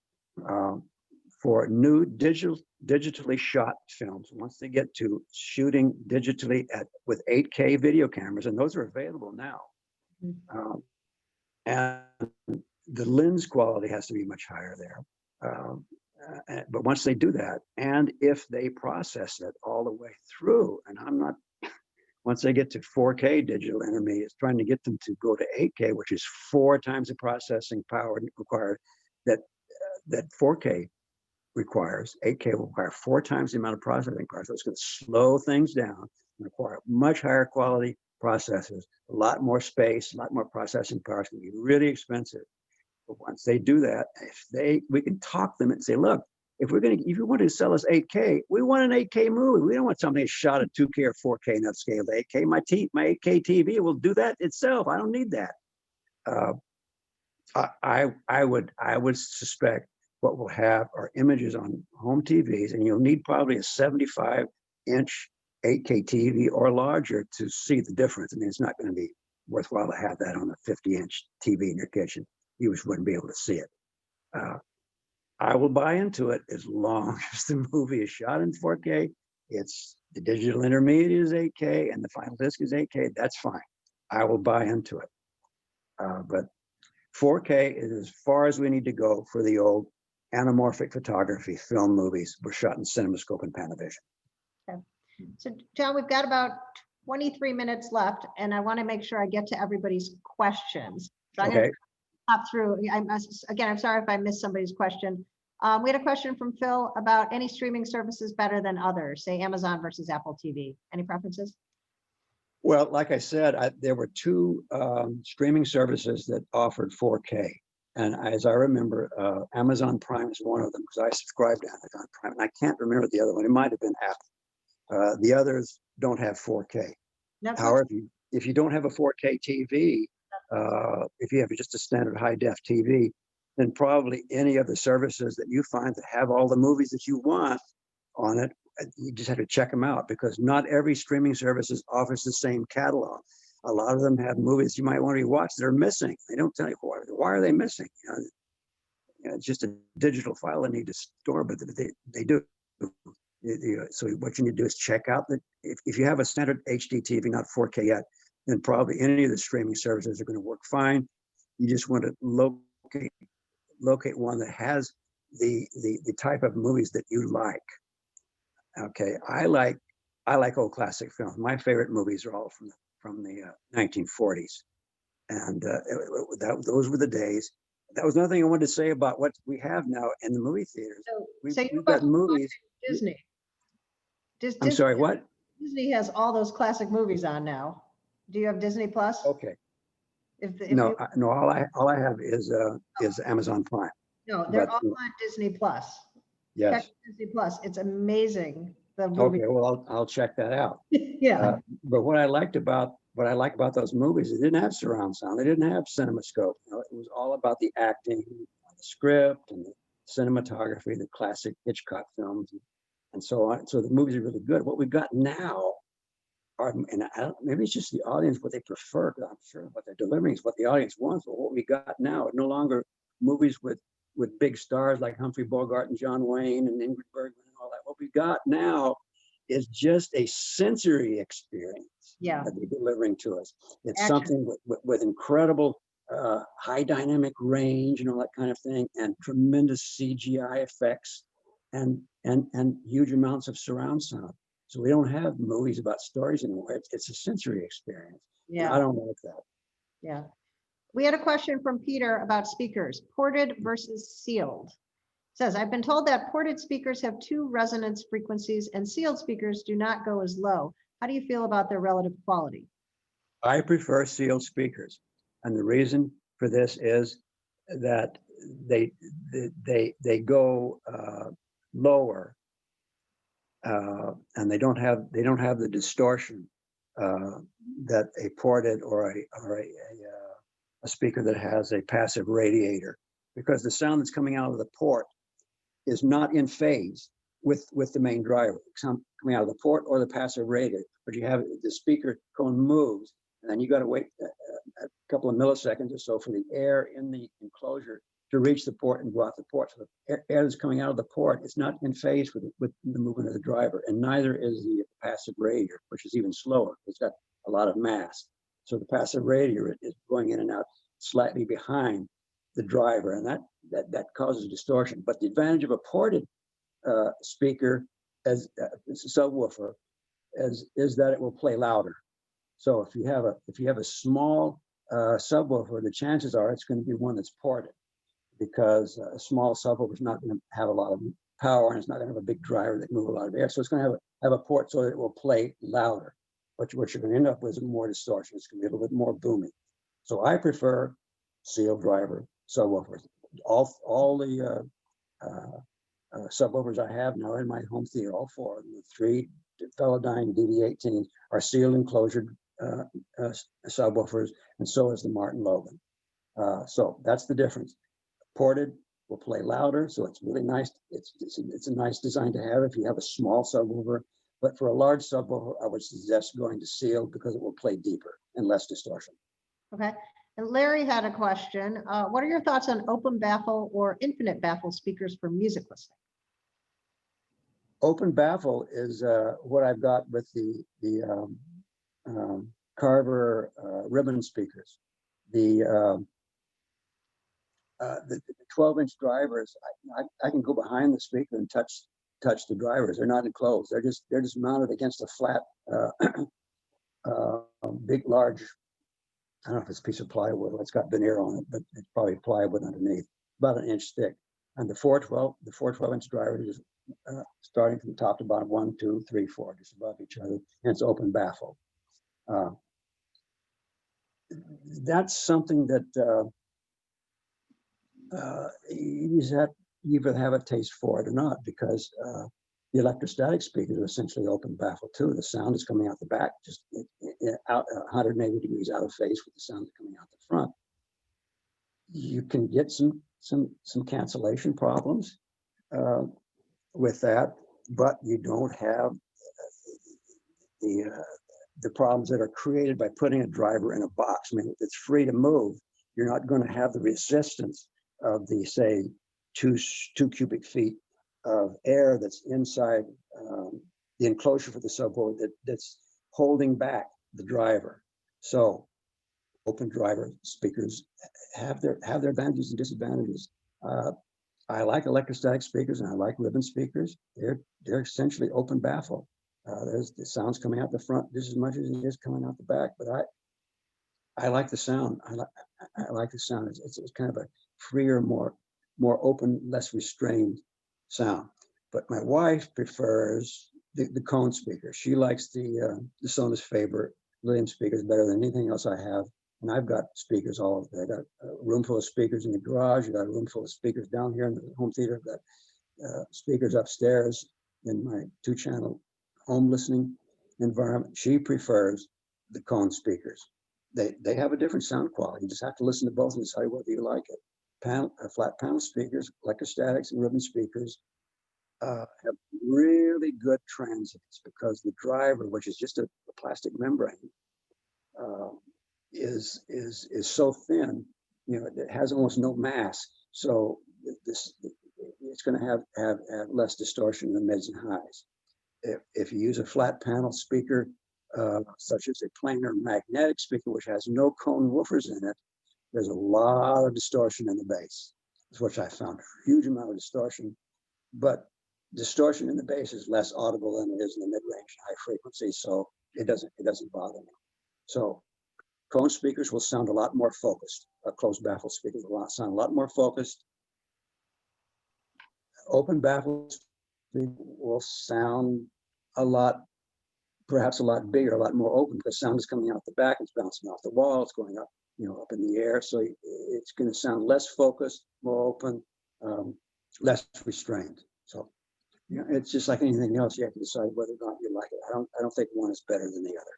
For new digitally shot films, once they get to shooting digitally with 8K video cameras, and those are available now, and the lens quality has to be much higher there. But once they do that, and if they process it all the way through, and once they get to 4K digital intermediates, trying to get them to go to 8K, which is 4 times the processing power required that 4K requires. 8K will require 4 times the amount of processing power. So it's going to slow things down and require much higher quality processors, a lot more space, a lot more processing power. It's going to be really expensive. But once they do that, we can talk them and say, look, if you want to sell us 8K, we want an 8K movie. We don't want something shot at 2K or 4K, not scaled to 8K. My 8K TV will do that itself. I don't need that. I would suspect what we'll have are images on home TVs, and you'll need probably a 75-inch 8K TV or larger to see the difference. I mean, it's not going to be worthwhile to have that on a 50-inch TV in your kitchen. You just wouldn't be able to see it. I will buy into it as long as the movie is shot in 4K. It's the digital intermediate is 8K and the final disc is 8K. That's fine. I will buy into it. But 4K is as far as we need to go for the old anamorphic photography film movies were shot in CinemaScope and Panavision. Okay. So John, we've got about 23 minutes left, and I want to make sure I get to everybody's questions. So I'm going Okay, to hop through. Again, I'm sorry if I missed somebody's question. We had a question from Phil about any streaming services better than others, say Amazon versus Apple TV. Any preferences? well, like I said, there were two streaming services that offered 4K. And as I remember, Amazon Prime is one of them because I subscribe to Amazon Prime, and I can't remember the other one. It might have been Apple. The others don't have 4K. Netflix? However, if you don't have a 4K TV, if you have just a standard high def TV, then probably any of the services that you find that have all the movies that you want on it, you just have to check them out because not every streaming services offers the same catalog. A lot of them have movies you might want to watch that are missing. They don't tell you why are they missing. It's just a digital file they need to store, but they do. So what you need to do is check out that if you have a standard HD TV, not 4K yet, then probably any of the streaming services are going to work fine. You just want to locate one that has the type of movies that you like. Okay, I like old classic films. My favorite movies are all from the 1940s, and those were the days. That was another thing I wanted to say about what we have now in the movie theaters. We've got movies. Disney. I'm sorry, what? Disney has all those classic movies on now. Do you have Disney Plus? Okay. If No, all I have is Amazon Prime. No, they're But, all on Disney Plus. yes. Check Disney Plus. It's amazing. The movie. Okay, well, I'll check that out. Yeah. But what I like about those movies, they didn't have surround sound. They didn't have CinemaScope. It was all about the acting, the script, and the cinematography, the classic Hitchcock films, and so on. So the movies are really good. What we've got now are, and maybe it's just the audience what they prefer. I'm sure what they're delivering is what the audience wants. But what we got now are no longer movies with big stars like Humphrey Bogart and John Wayne and Ingrid Bergman and all that. What we got now is just a sensory experience that they're delivering to us. It's something with incredible high dynamic range and all that kind of thing, and tremendous CGI effects and huge amounts of surround sound. So we don't have movies about stories anymore. It's a sensory experience. Yeah, and I don't like that. Yeah. We had a question from Peter about speakers, ported versus sealed. It says, I've been told that ported speakers have 2 resonance frequencies and sealed speakers do not go as low. How do you feel about their relative quality? I prefer sealed speakers. And the reason for this is that they go lower and they don't have the distortion that a ported or a speaker that has a passive radiator, because the sound that's coming out of the port is not in phase with the main driver. It's coming out of the port or the passive radiator, but you have the speaker cone moves, and then you got to wait a couple of milliseconds or so for the air in the enclosure to reach the port and go out the port. So the air that's coming out of the port is not in phase with the movement of the driver, and neither is the passive radiator, which is even slower. It's got a lot of mass. So the passive radiator is going in and out slightly behind the driver, and that causes distortion. But the advantage of a ported speaker as a subwoofer is that it will play louder. So if you have a small subwoofer, the chances are it's going to be one that's ported, because a small subwoofer is not going to have a lot of power and it's not going to have a big driver that move a lot of air. So it's going to have a port so that it will play louder. But what you're going to end up with is more distortion. It's going to be a little bit more booming. So I prefer sealed driver subwoofers. All the subwoofers I have now in my home theater, all 4 of them, the 3 Velodyne DD18s are sealed enclosure subwoofers, and so is the Martin Logan. So that's the difference. Ported will play louder, so it's really nice. It's a nice design to have if you have a small subwoofer. But for a large subwoofer, I would suggest going to sealed because it will play deeper and less distortion. Okay. And Larry had a question. What are your thoughts on open baffle or infinite baffle speakers for music listening? Open baffle is what I've got with the Carver ribbon speakers. The 12-inch drivers, I can go behind the speaker and touch the drivers. They're not enclosed. They're just mounted against a flat big, large, I don't know if it's a piece of plywood, it's got veneer on it, but it's probably plywood underneath, about an inch thick. And the 412-inch driver is starting from top to bottom, 1, 2, 3, 4, just above each other, and it's open baffle. That's something that you either have a taste for it or not, because the electrostatic speakers are essentially open baffle too. The sound is coming out the back, just out 180 degrees out of phase with the sound coming out the front. You can get some cancellation problems with that, but you don't have the problems that are created by putting a driver in a box. I mean, if it's free to move, you're not going to have the resistance of the, say, two cubic feet of air that's inside the enclosure for the subwoofer that's holding back the driver. So open driver speakers have their advantages and disadvantages. I like electrostatic speakers and I like ribbon speakers. They're essentially open baffle. There's the sounds coming out the front just as much as it is coming out the back. But I like the sound. I like the sound. It's kind of a freer, more open, less restrained sound. But my wife prefers the cone speaker. She likes the Sonus Faber Lilium speakers better than anything else I have. And I've got speakers all over there. I got a room full of speakers in the garage. I got a room full of speakers down here in the home theater. I've got speakers upstairs in my 2-channel home listening environment. She prefers the cone speakers. They have a different sound quality. You just have to listen to both and decide whether you like it. Flat panel speakers, electrostatics, and ribbon speakers have really good transients because the driver, which is just a plastic membrane, is so thin. You know, it has almost no mass. So it's going to have less distortion in the mids and highs. If you use a flat panel speaker, such as a planar magnetic speaker, which has no cone woofers in it, there's a lot of distortion in the bass, which I found a huge amount of distortion. But distortion in the bass is less audible than it is in the mid-range and high frequency, so it doesn't bother me. So cone speakers will sound a lot more focused. Closed baffle speakers will sound a lot more focused. Open baffle will sound perhaps a lot bigger, a lot more open, because sound is coming out the back, it's bouncing off the wall, it's going up, up in the air. So it's going to sound less focused, more open, less restrained. So, it's just like anything else. You have to decide whether or not you like it. I don't think one is better than the other.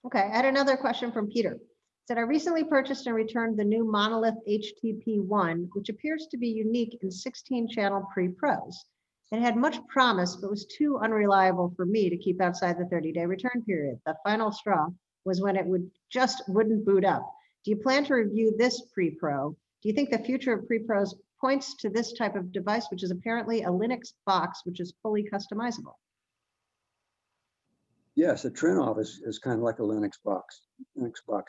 Okay, I had another question from Peter. It said, I recently purchased and returned the new Monolith HTP1, which appears to be unique in 16-channel pre-pros. It had much promise, but was too unreliable for me to keep outside the 30-day return period. The final straw was when it wouldn't boot up. Do you plan to review this pre-pro? Do you think the future of pre-pros points to this type of device, which is apparently a Linux box, which is fully customizable? Yes, the Trinov is kind of like a Linux box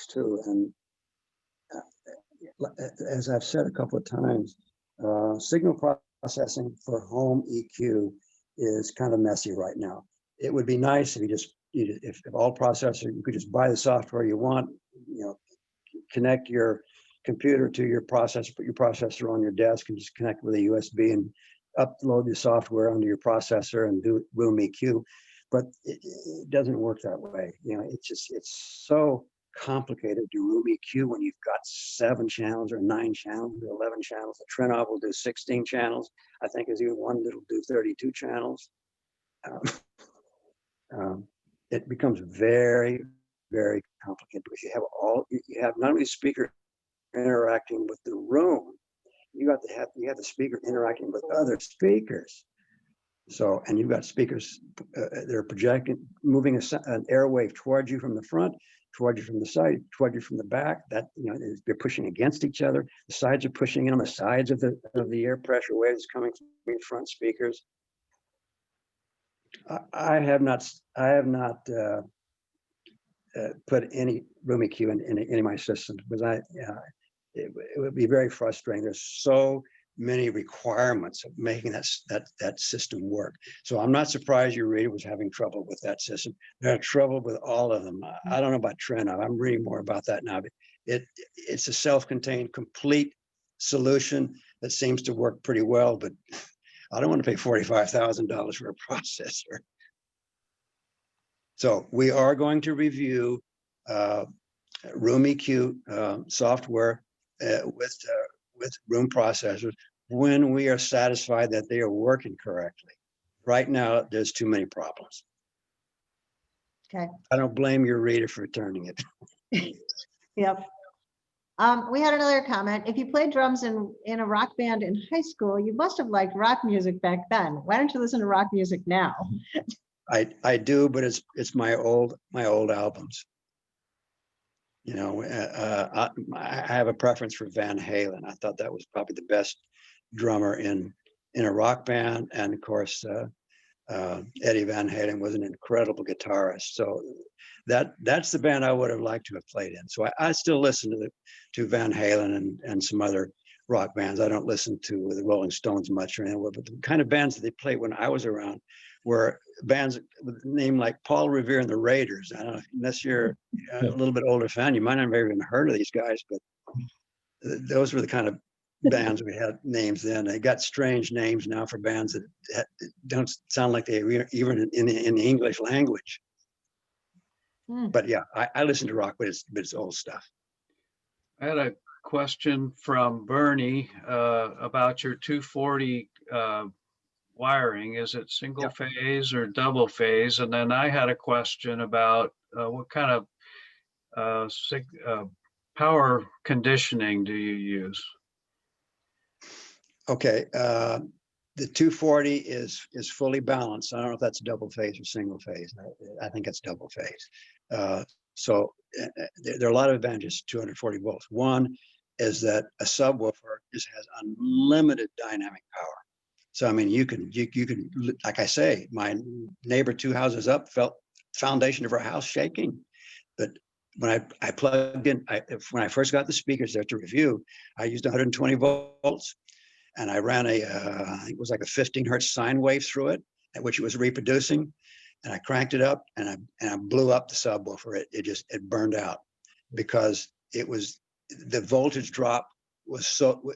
too. And as I've said a couple of times, signal processing for home EQ is kind of messy right now. It would be nice if if all processor, you could just buy the software you want, connect your computer to your processor, put your processor on your desk and just connect with a USB and upload the software onto your processor and do room EQ. But it doesn't work that way. It's so complicated to room EQ when you've got 7 channels or 9 channels or 11 channels. The Trinov will do 16 channels. I think there's even one that'll do 32 channels. It becomes very, very complicated because you have not only speaker interacting with the room, you have the speaker interacting with other speakers. So, and you've got speakers that are projecting, moving an airwave towards you from the front, towards you from the side, towards you from the back. That they're pushing against each other. The sides are pushing in on the sides of the air pressure waves coming from your front speakers. I have not put any room EQ in any of my systems because it would be very frustrating. There's so many requirements of making that system work. So I'm not surprised your reader was having trouble with that system. They had trouble with all of them. I don't know about Trent. I'm reading more about that now, but it's a self-contained complete solution that seems to work pretty well, but I don't want to pay $45,000 for a processor. So we are going to review Room EQ software with room processors when we are satisfied that they are working correctly. Right now, there's too many problems. Okay. I don't blame your reader for returning it. Yep. We had another comment. If you played drums in a rock band in high school, you must have liked rock music back then. Why don't you listen to rock music now? I do, but it's my old albums. You know, I have a preference for Van Halen. I thought that was probably the best drummer in a rock band, and of course, Eddie Van Halen was an incredible guitarist. So that's the band I would have liked to have played in. So I still listen to Van Halen and some other rock bands. I don't listen to the Rolling Stones much or anything, but the kind of bands that they played when I was around were bands with a name like Paul Revere and the Raiders. I don't know, unless you're a little bit older fan, you might not have even heard of these guys, but those were the kind of bands we had names then. They got strange names now for bands that don't sound like they were even in the English language. But yeah, I listen to rock, but it's old stuff. I had a question from Bernie about your 240 wiring. Is it single phase or double phase? And then I had a question about what kind of power conditioning do you use? Okay. The 240 is fully balanced. I don't know if that's double phase or single phase. I think it's double phase. So there are a lot of advantages to 240 volts. One is that a subwoofer has unlimited dynamic power. So I mean, you can, like I say, my neighbor 2 houses up felt foundation of her house shaking. But when I plugged in, when I first got the speakers there to review, I used 120 volts. And I ran I think it was like a 15 hertz sine wave through it, at which it was reproducing. And I cranked it up and I blew up the subwoofer. It burned out because the voltage drop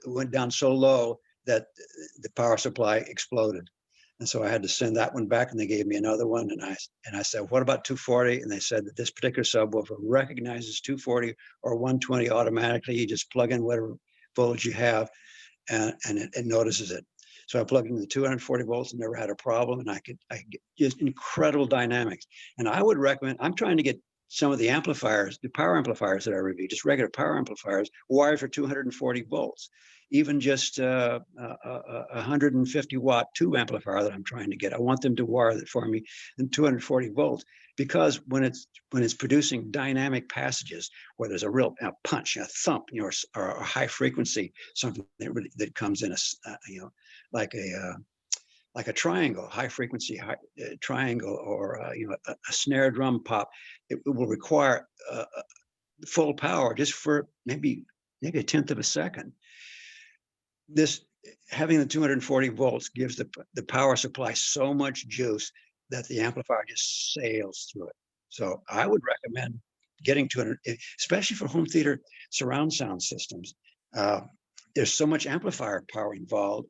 went down so low that the power supply exploded. And so I had to send that one back, and they gave me another one. And I said, what about 240? And they said that this particular subwoofer recognizes 240 or 120 automatically. You just plug in whatever voltage you have, and it notices it. So I plugged in the 240 volts and never had a problem. And I get just incredible dynamics. And I would recommend, I'm trying to get some of the amplifiers, the power amplifiers that I review, just regular power amplifiers, wired for 240 volts. Even just a 150 watt tube amplifier that I'm trying to get. I want them to wire that for me in 240 volts, because when it's producing dynamic passages where there's a real punch, a thump, or a high frequency, something that comes in like a triangle, high frequency triangle, or a snare drum pop, it will require full power just for maybe a tenth of a second. This having the 240 volts gives the power supply so much juice that the amplifier just sails through it. So I would recommend getting 200, especially for home theater surround sound systems. There's so much amplifier power involved.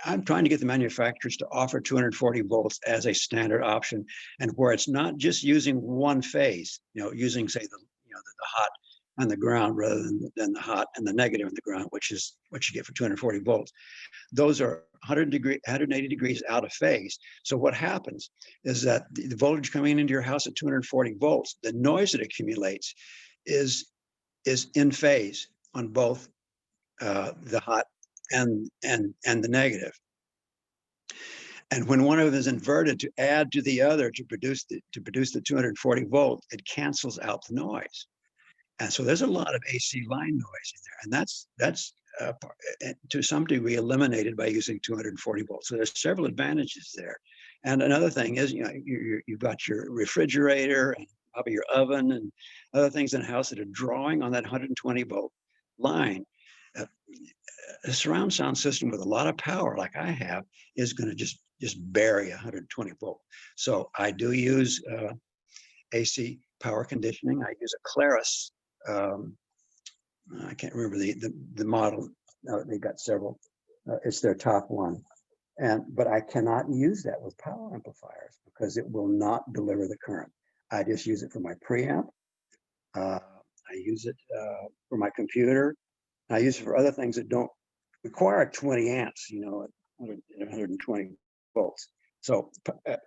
I'm trying to get the manufacturers to offer 240 volts as a standard option, and where it's not just using one phase, using say the hot on the ground rather than the hot and the negative on the ground, which is what you get for 240 volts. Those are 180 degrees out of phase. So what happens is that the voltage coming into your house at 240 volts, the noise that accumulates is in phase on both the hot and the negative. And when one of them is inverted to add to the other to produce the 240 volts, it cancels out the noise. And so there's a lot of AC line noise in there, and that's to some degree eliminated by using 240 volts. So there's several advantages there. And another thing is, you've got your refrigerator and probably your oven and other things in the house that are drawing on that 120 volt line. a surround sound system with a lot of power like I have is going to just bury 120 volt. So I do use AC power conditioning. I use a Claris. I can't remember the model. They got several. It's their top one. But I cannot use that with power amplifiers because it will not deliver the current. I just use it for my preamp. I use it for my computer. I use it for other things that don't require 20 amps, you know, at 120 volts. So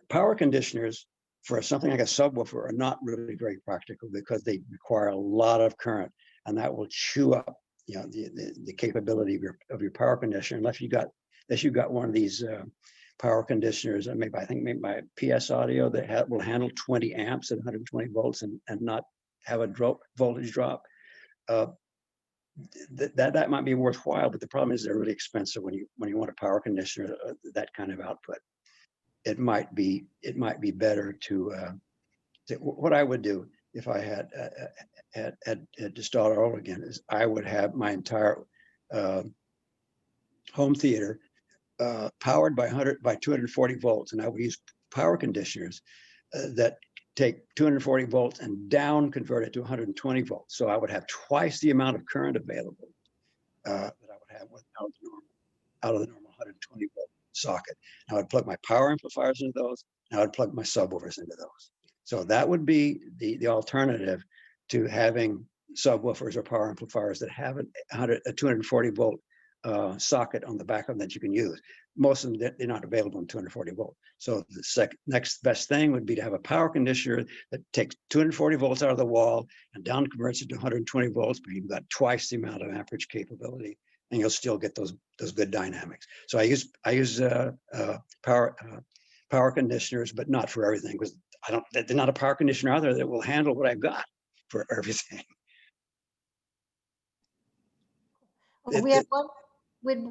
power conditioners for something like a subwoofer are not really very practical because they require a lot of current, and that will chew up, you know, the capability of your power conditioner unless you got one of these power conditioners. I think maybe my PS Audio that will handle 20 amps at 120 volts and not have a voltage drop. That might be worthwhile, but the problem is they're really expensive when you want a power conditioner that kind of output. It might be better to what I would do if I had to start all over again is I would have my entire home theater powered by 240 volts, and I would use power conditioners that take 240 volts and down convert it to 120 volts. So I would have twice the amount of current available that I would have out of the normal 120 volt socket. I would plug my power amplifiers into those, and I would plug my subwoofers into those. So that would be the alternative to having subwoofers or power amplifiers that have a 240 volt socket on the back of them that you can use. Most of them, they're not available in 240 volt. So the next best thing would be to have a power conditioner that takes 240 volts out of the wall and down converts it to 120 volts, but you've got twice the amount of amperage capability, and you'll still get those good dynamics. So I use power conditioners, but not for everything, because there's not a power conditioner out there that will handle what I've got for everything. Well, we have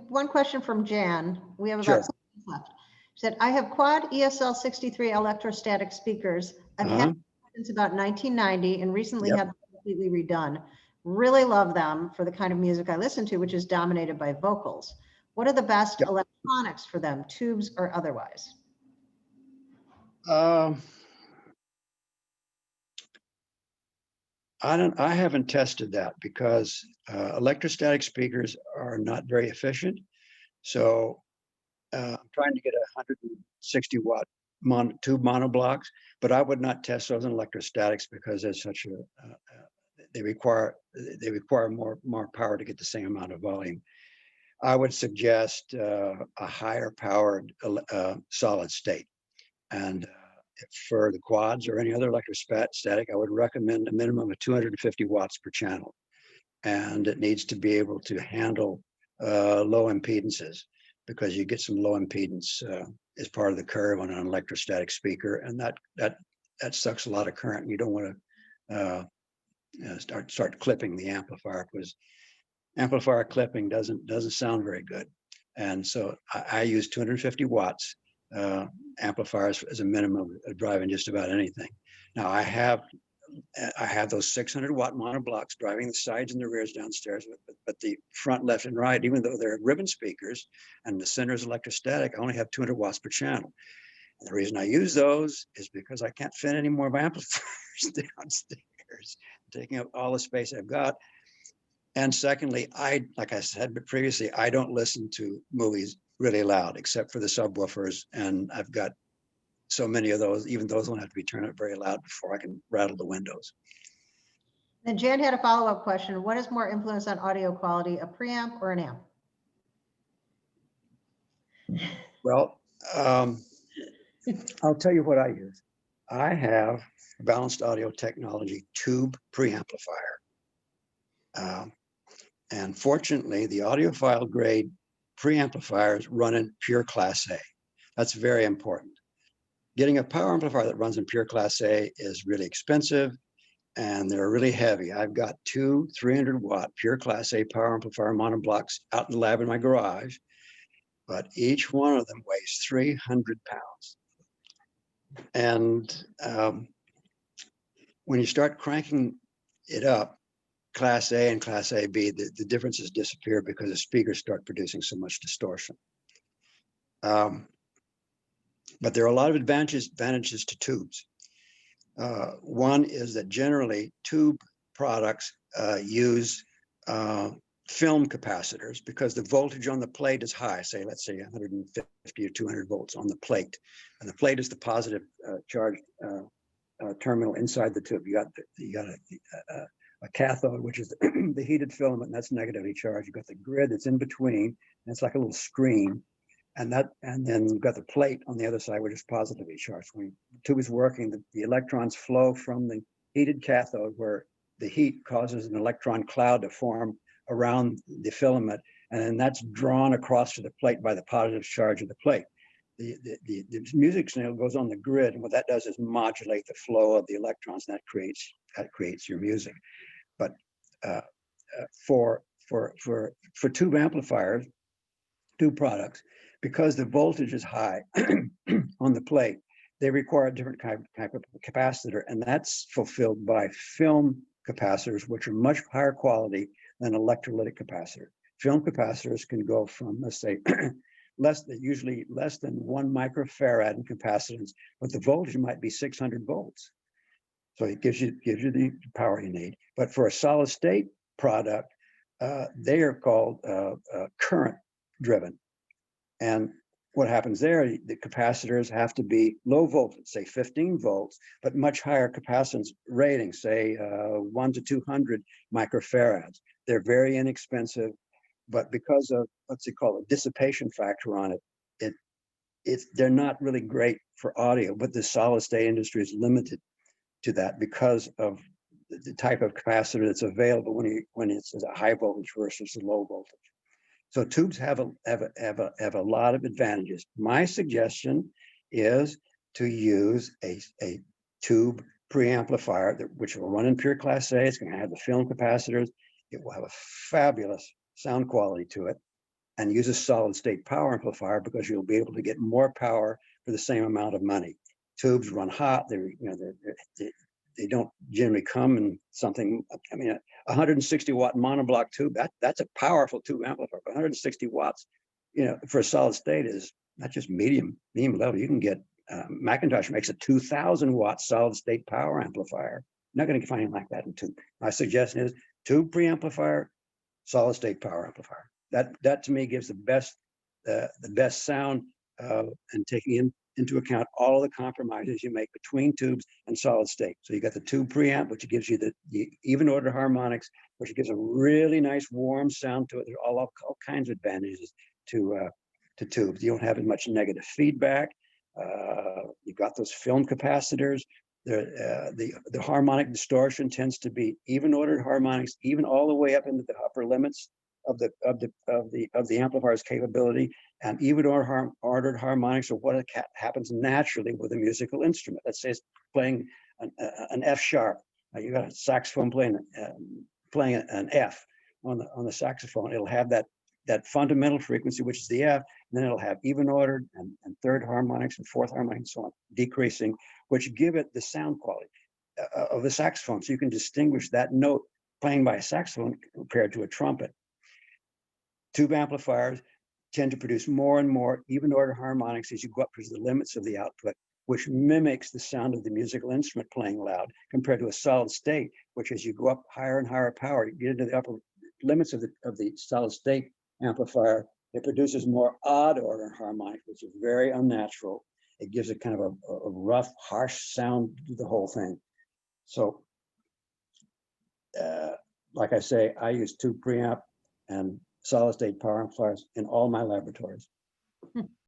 one question from Jan. We have about 6 minutes left. She said, I have quad ESL 63 electrostatic speakers. I've had them since about 1990 and recently had them completely redone. Really love them for the kind of music I listen to, which is dominated by vocals. What are the best electronics for them, tubes or otherwise? I haven't tested that because electrostatic speakers are not very efficient. So I'm trying to get 160 watt tube monoblocks, but I would not test those in electrostatics because there's such they require more power to get the same amount of volume. I would suggest a higher powered solid state, and for the quads or any other electrostatic, I would recommend a minimum of 250 watts per channel, and it needs to be able to handle low impedances, because you get some low impedance as part of the curve on an electrostatic speaker, and that sucks a lot of current. You don't want to start clipping the amplifier, because amplifier clipping doesn't sound very good. And so I use 250 watts amplifiers as a minimum of driving just about anything. Now I have those 600 watt monoblocks driving the sides and the rears downstairs, but the front, left, and right, even though they're ribbon speakers and the center is electrostatic, I only have 200 watts per channel. And the reason I use those is because I can't fit any more of amplifiers downstairs, taking up all the space I've got. And secondly, like I said previously, I don't listen to movies really loud except for the subwoofers, and I've got so many of those. Even those don't have to be turned up very loud before I can rattle the windows. And Jan had a follow-up question. What is more influence on audio quality, a preamp or an amp? Well, I'll tell you what I use. I have a Balanced Audio Technology tube preamplifier. And fortunately, the audiophile grade preamplifiers run in pure Class A. That's very important. Getting a power amplifier that runs in pure Class A is really expensive, and they're really heavy. I've got two 300 watt pure Class A power amplifier monoblocks out in the lab in my garage, but each one of them weighs 300 pounds. And when you start cranking it up Class A and Class AB, the differences disappear because the speakers start producing so much distortion. But there are a lot of advantages to tubes. One is that generally tube products use film capacitors because the voltage on the plate is high, say, let's say 150 or 200 volts on the plate. And the plate is the positive charged terminal inside the tube. You got a cathode, which is the heated filament, and that's negatively charged. You've got the grid that's in between, and it's like a little screen. And then you've got the plate on the other side, which is positively charged. When the tube is working, the electrons flow from the heated cathode, where the heat causes an electron cloud to form around the filament, and then that's drawn across to the plate by the positive charge of the plate. The music signal goes on the grid, and what that does is modulate the flow of the electrons, and that creates your music. But for tube amplifiers, tube products, because the voltage is high on the plate, they require a different type of capacitor, and that's fulfilled by film capacitors, which are much higher quality than electrolytic capacitors. Film capacitors can go from, let's say, usually less than 1 microfarad in capacitance, but the voltage might be 600 volts. So it gives you the power you need. But for a solid state product, they are called current driven. And what happens there, the capacitors have to be low voltage, say 15 volts, but much higher capacitance rating, say 1 to 200 microfarads. They're very inexpensive, but because of, what's it called, a dissipation factor on it, they're not really great for audio, but the solid state industry is limited to that because of the type of capacitor that's available when it's a high voltage versus a low voltage. So tubes have a lot of advantages. My suggestion is to use a tube preamplifier which will run in pure Class A. It's going to have the film capacitors. It will have a fabulous sound quality to it, and use a solid state power amplifier because you'll be able to get more power for the same amount of money. Tubes run hot. They don't generally come in something. I mean, a 160 watt monoblock tube, that's a powerful tube amplifier. But 160 watts, for a solid state is not just medium level. You can get Macintosh makes a 2,000 watt solid state power amplifier. You're not going to find anything like that in tube. My suggestion is tube preamplifier, solid state power amplifier. That to me gives the best sound, and taking into account all of the compromises you make between tubes and solid state. So you got the tube preamp, which gives you the even ordered harmonics, which gives a really nice warm sound to it. There's all kinds of advantages to tubes. You don't have as much negative feedback. You've got those film capacitors. The harmonic distortion tends to be even ordered harmonics, even all the way up into the upper limits of the amplifier's capability, and even ordered harmonics are what happens naturally with a musical instrument. Let's say it's playing an F sharp. You got a saxophone playing an F on the saxophone. It'll have that fundamental frequency, which is the F, and then it'll have even ordered and third harmonics and fourth harmonics and so on, decreasing, which give it the sound quality of the saxophone. So you can distinguish that note playing by a saxophone compared to a trumpet. Tube amplifiers tend to produce more and more even order harmonics as you go up to the limits of the output, which mimics the sound of the musical instrument playing loud, compared to a solid state, which as you go up higher and higher power, you get into the upper limits of the solid state amplifier, it produces more odd order harmonics, which is very unnatural. It gives it kind of a rough, harsh sound to the whole thing. So, like I say, I use tube preamp and solid state power amplifiers in all my laboratories.